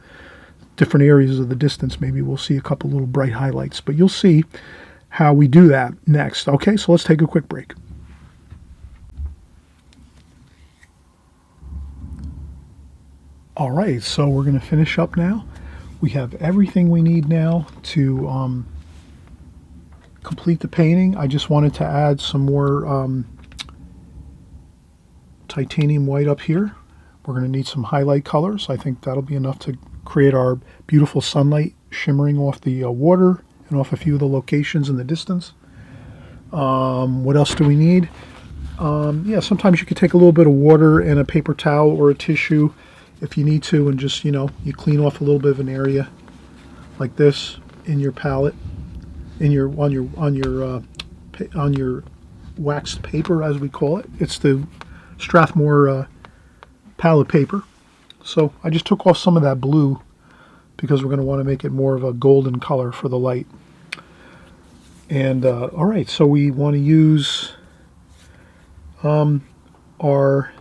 different areas of the distance. Maybe we'll see a couple little bright highlights, but you'll see how we do that next. Okay, so let's take a quick break. All right, so we're going to finish up now. We have everything we need now to complete the painting. I just wanted to add some more titanium white up here. We're going to need some highlight colors. I think that'll be enough to create our beautiful sunlight shimmering off the water and off a few of the locations in the distance. What else do we need? Yeah, sometimes you could take a little bit of water and a paper towel or a tissue if you need to, and just, you clean off a little bit of an area like this in your palette, on your waxed paper, as we call it. It's the Strathmore palette paper. So I just took off some of that blue because we're going to want to make it more of a golden color for the light. And all right, so we want to use our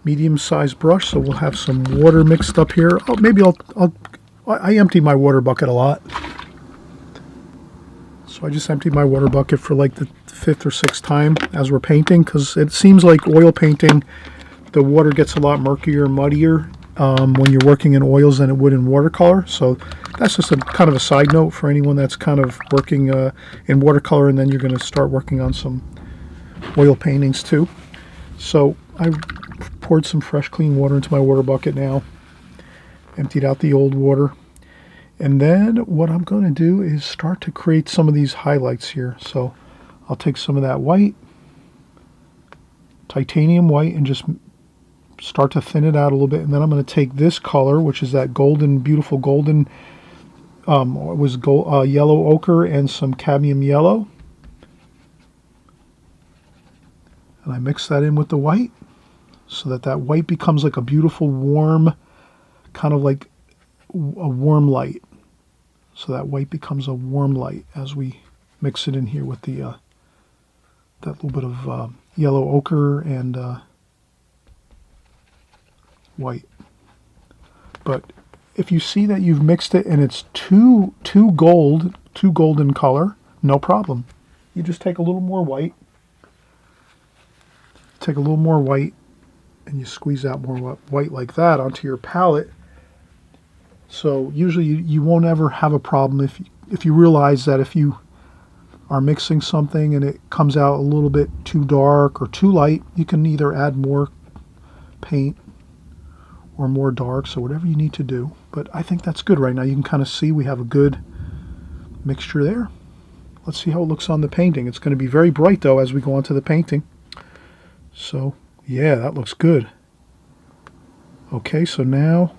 medium-sized brush, so we'll have some water mixed up here. Oh, maybe I empty my water bucket a lot, so I just emptied my water bucket for like the 5th or 6th time as we're painting, because it seems like oil painting, the water gets a lot murkier and muddier when you're working in oils than it would in watercolor. So that's just a kind of a side note for anyone that's kind of working in watercolor, and then you're going to start working on some oil paintings too. So I poured some fresh clean water into my water bucket now, emptied out the old water, and then what I'm going to do is start to create some of these highlights here. So I'll take some of that white, titanium white, and just start to thin it out a little bit. And then I'm going to take this color, which is that golden, beautiful golden, yellow ochre and some cadmium yellow, and I mix that in with the white so that white becomes like a beautiful warm, kind of like a warm light. So that white becomes a warm light as we mix it in here with the that little bit of yellow ochre and white. But if you see that you've mixed it and it's too golden color, no problem. You just take a little more white. Take a little more white and you squeeze out more white like that onto your palette. So usually you won't ever have a problem if you realize that if you are mixing something and it comes out a little bit too dark or too light, you can either add more paint or more dark, so whatever you need to do. But I think that's good right now. You can kind of see we have a good mixture there. Let's see how it looks on the painting. It's going to be very bright though as we go on to the painting. So yeah, that looks good. Okay, so now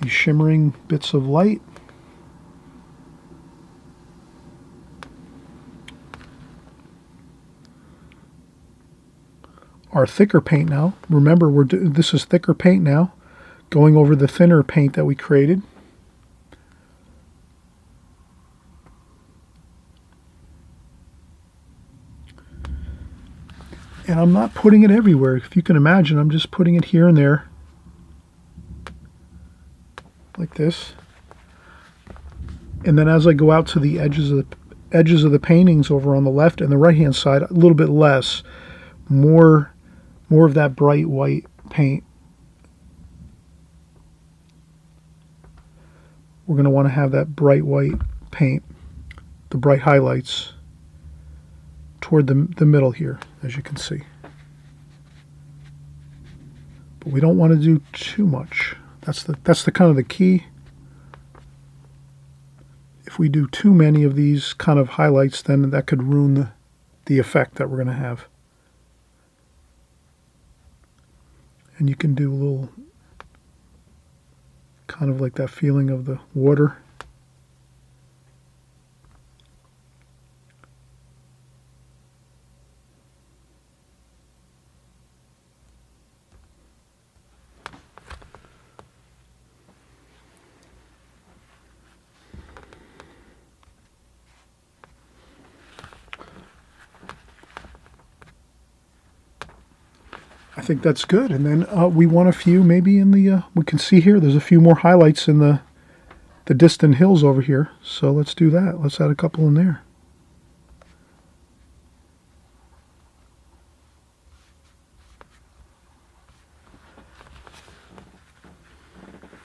these shimmering bits of light. Our thicker paint now. Remember, this is thicker paint now, going over the thinner paint that we created. And I'm not putting it everywhere. If you can imagine, I'm just putting it here and there, like this. And then as I go out to the edges of the paintings over on the left and the right hand side, a little bit less, more of that bright white paint. We're going to want to have that bright white paint, the bright highlights, toward the middle here, as you can see. But we don't want to do too much. That's the kind of the key. If we do too many of these kind of highlights, then that could ruin the effect that we're going to have. And you can do a little, kind of like that feeling of the water. I think that's good. And then we want a few maybe in the, we can see here, there's a few more highlights in the distant hills over here. So let's do that. Let's add a couple in there.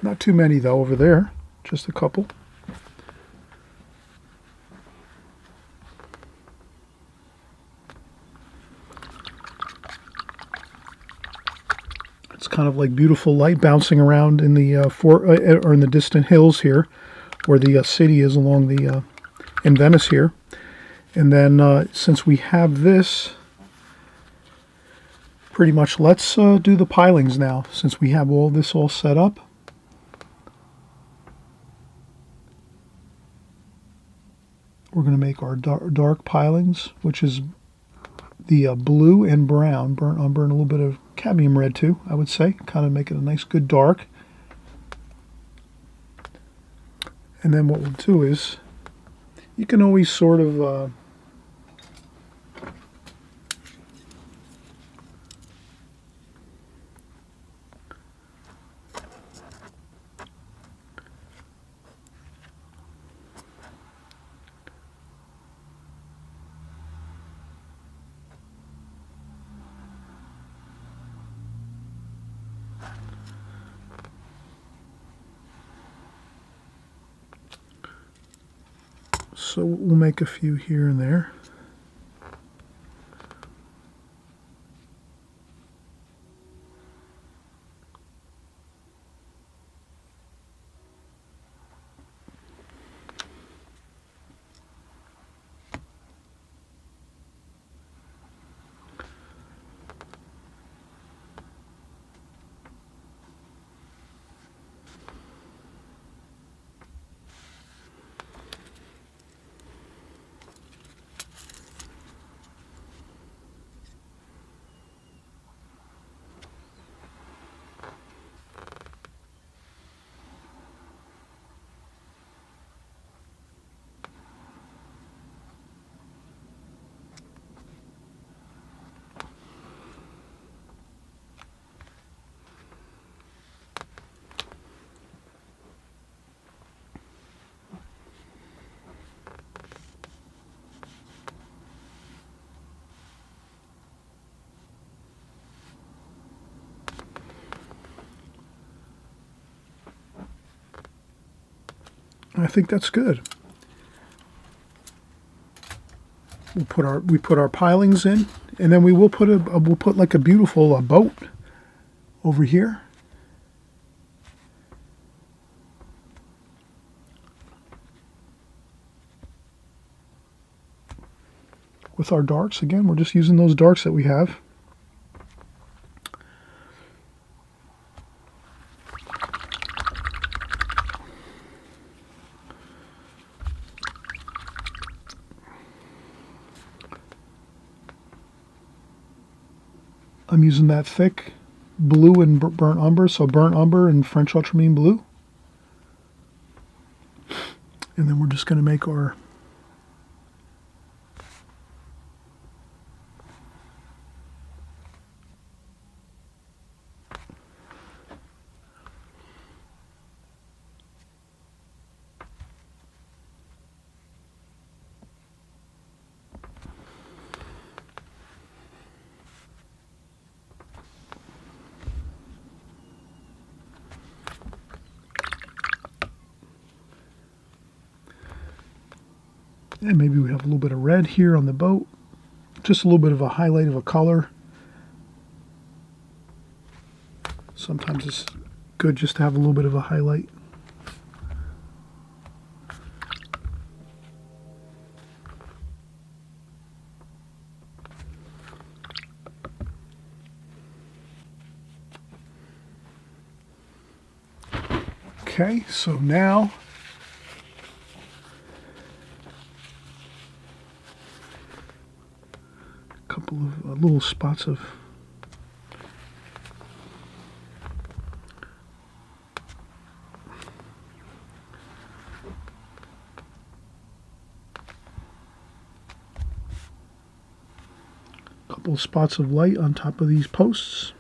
Not too many though over there, just a couple. It's kind of like beautiful light bouncing around in the or in the distant hills here, where the city is along the in Venice here. And then since we have this, pretty much let's do the pilings now. Since we have all this all set up, we're going to make our dark pilings, which is the blue and brown, burnt umber, and a little bit of cadmium red too, I would say. Kind of make it a nice good dark. And then what we'll do is, you can always sort of so we'll make a few here and there. I think that's good. We put our pilings in, and then we will put we'll put like a beautiful boat over here. With our darks again, we're just using those darks that we have. I'm using that thick blue and burnt umber, so burnt umber and French ultramarine blue. And then we're just going to make our And maybe we have a little bit of red here on the boat. Just a little bit of a highlight of a color. Sometimes it's good just to have a little bit of a highlight. Okay, so now a couple of little spots of light on top of these posts.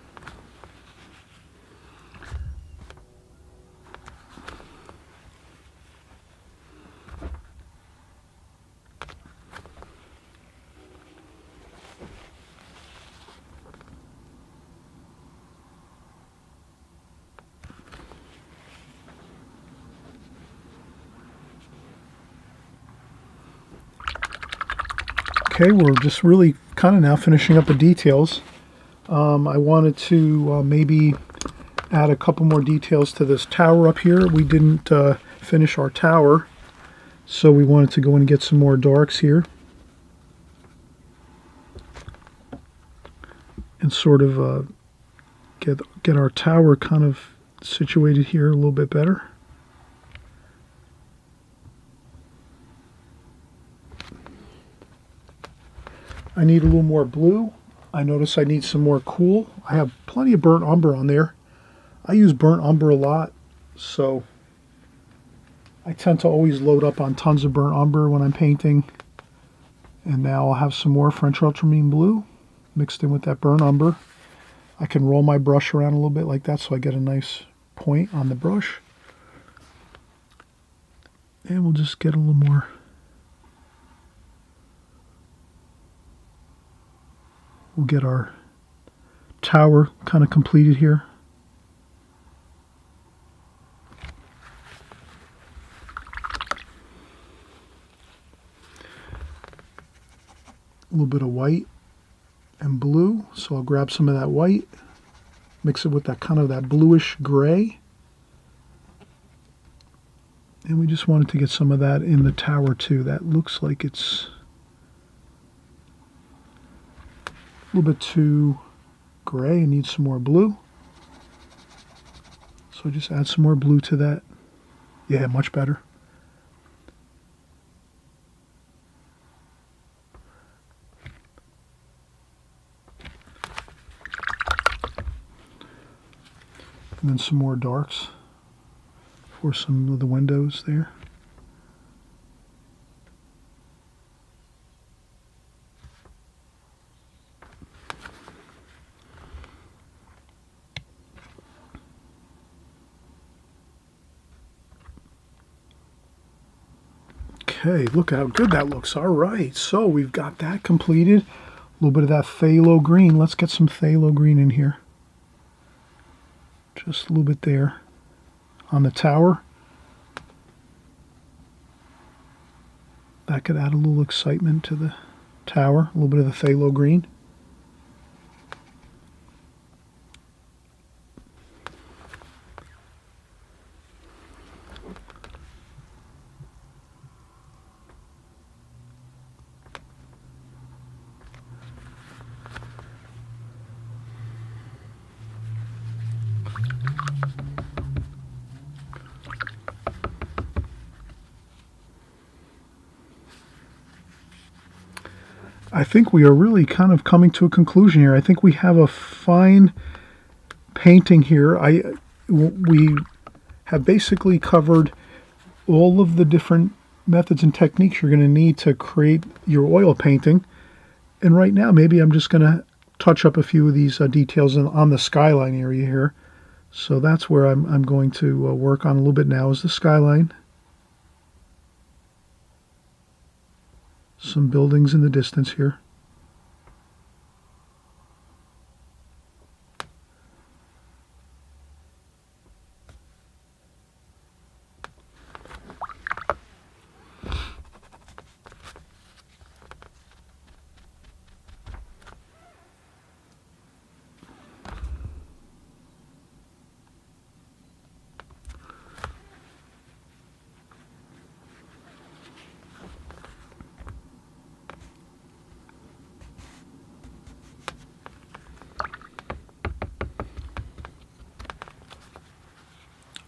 Okay, we're just really kind of now finishing up the details. I wanted to maybe add a couple more details to this tower up here. We didn't finish our tower, so we wanted to go in and get some more darks here. And sort of get our tower kind of situated here a little bit better. I need a little more blue. I notice I need some more cool. I have plenty of burnt umber on there. I use burnt umber a lot, so I tend to always load up on tons of burnt umber when I'm painting. And now I'll have some more French ultramarine blue mixed in with that burnt umber. I can roll my brush around a little bit like that so I get a nice point on the brush. And we'll just get a little more. We'll get our tower kind of completed here. A little bit of white and blue, so I'll grab some of that white, mix it with that kind of that bluish gray. And we just wanted to get some of that in the tower too. That looks like it's a little bit too gray and needs some more blue. So just add some more blue to that. Yeah, much better. And then some more darks for some of the windows there. Okay, look how good that looks. All right, so we've got that completed. A little bit of that phthalo green. Let's get some phthalo green in here. Just a little bit there on the tower. That could add a little excitement to the tower. A little bit of the phthalo green. I think we are really kind of coming to a conclusion here. I think we have a fine painting here. We have basically covered all of the different methods and techniques you're going to need to create your oil painting. And right now, maybe I'm just going to touch up a few of these details on the skyline area here. So that's where I'm going to work on a little bit now, is the skyline. Some buildings in the distance here.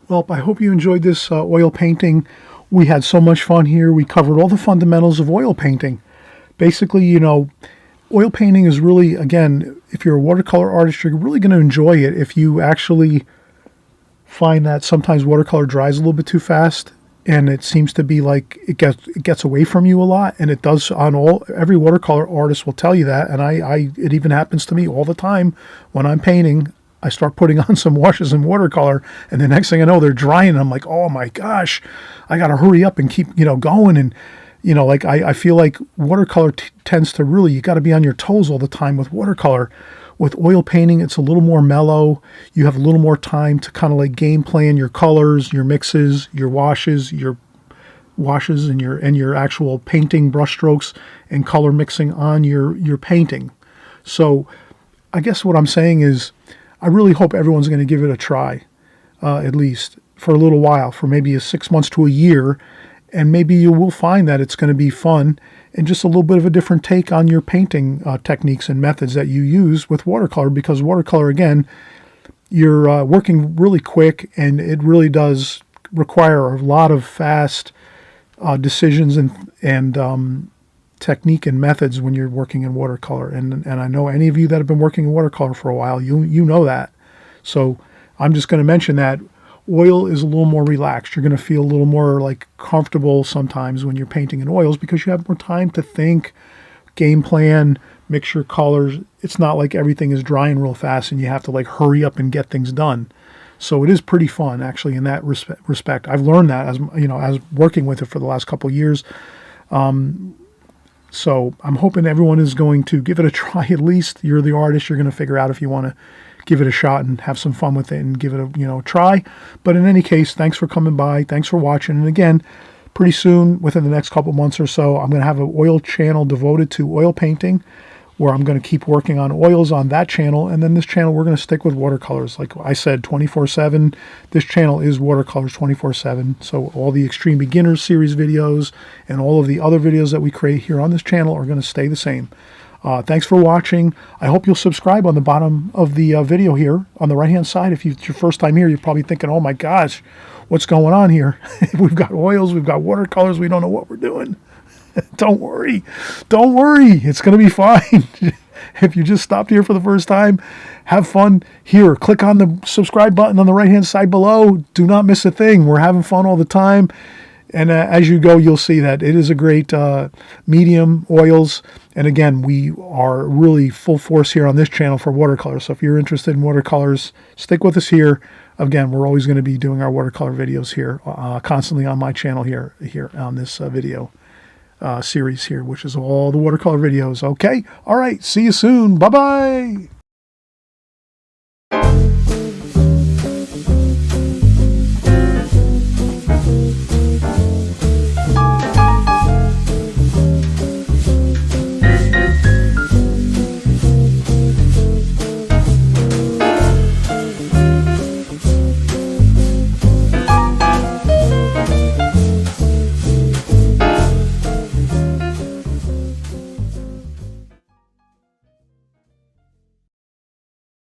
Well, I hope you enjoyed this oil painting. We had so much fun here. We covered all the fundamentals of oil painting. Basically, you know, oil painting is really, again, if you're a watercolor artist, you're really going to enjoy it if you actually find that sometimes watercolor dries a little bit too fast, and it seems to be like it gets away from you a lot, and it does on every watercolor artist will tell you that, and it even happens to me all the time when I'm painting. I start putting on some washes in watercolor, and the next thing I know, they're drying, and I'm like, oh my gosh, I got to hurry up and keep, going. And, like I feel like watercolor tends to really, you got to be on your toes all the time with watercolor. With oil painting, it's a little more mellow. You have a little more time to kind of like game plan your colors, your mixes, your washes, and your actual painting brush strokes and color mixing on your painting. So I guess what I'm saying is I really hope everyone's going to give it a try, at least for a little while, for maybe 6 months to a year, and maybe you will find that it's going to be fun and just a little bit of a different take on your painting techniques and methods that you use with watercolor, because watercolor, again, you're working really quick, and it really does require a lot of fast decisions and technique and methods when you're working in watercolor. And I know any of you that have been working in watercolor for a while, you know that. So I'm just going to mention that oil is a little more relaxed. You're going to feel a little more like comfortable sometimes when you're painting in oils because you have more time to think, game plan, mix your colors. It's not like everything is drying real fast and you have to like hurry up and get things done. So it is pretty fun actually in that respect. I've learned that as working with it for the last couple of years. So I'm hoping everyone is going to give it a try. At least you're the artist. You're going to figure out if you want to give it a shot and have some fun with it and give it a try. But in any case, thanks for coming by. Thanks for watching. And again, pretty soon, within the next couple months or so, I'm going to have an oil channel devoted to oil painting, where I'm going to keep working on oils on that channel. And then this channel, we're going to stick with watercolors. Like I said, 24/7. This channel is watercolors 24/7. So all the Extreme Beginners series videos and all of the other videos that we create here on this channel are going to stay the same. Thanks for watching. I hope you'll subscribe on the bottom of the video here on the right-hand side. If it's your first time here, you're probably thinking, oh my gosh, what's going on here? We've got oils, we've got watercolors, we don't know what we're doing. Don't worry. Don't worry. It's going to be fine. If you just stopped here for the first time, have fun here. Click on the subscribe button on the right-hand side below. Do not miss a thing. We're having fun all the time. And as you go, you'll see that it is a great medium, oils. And again, we are really full force here on this channel for watercolors. So if you're interested in watercolors, stick with us here. Again, we're always going to be doing our watercolor videos here constantly on my channel here on this video series here, which is all the watercolor videos. Okay. All right. See you soon. Bye-bye.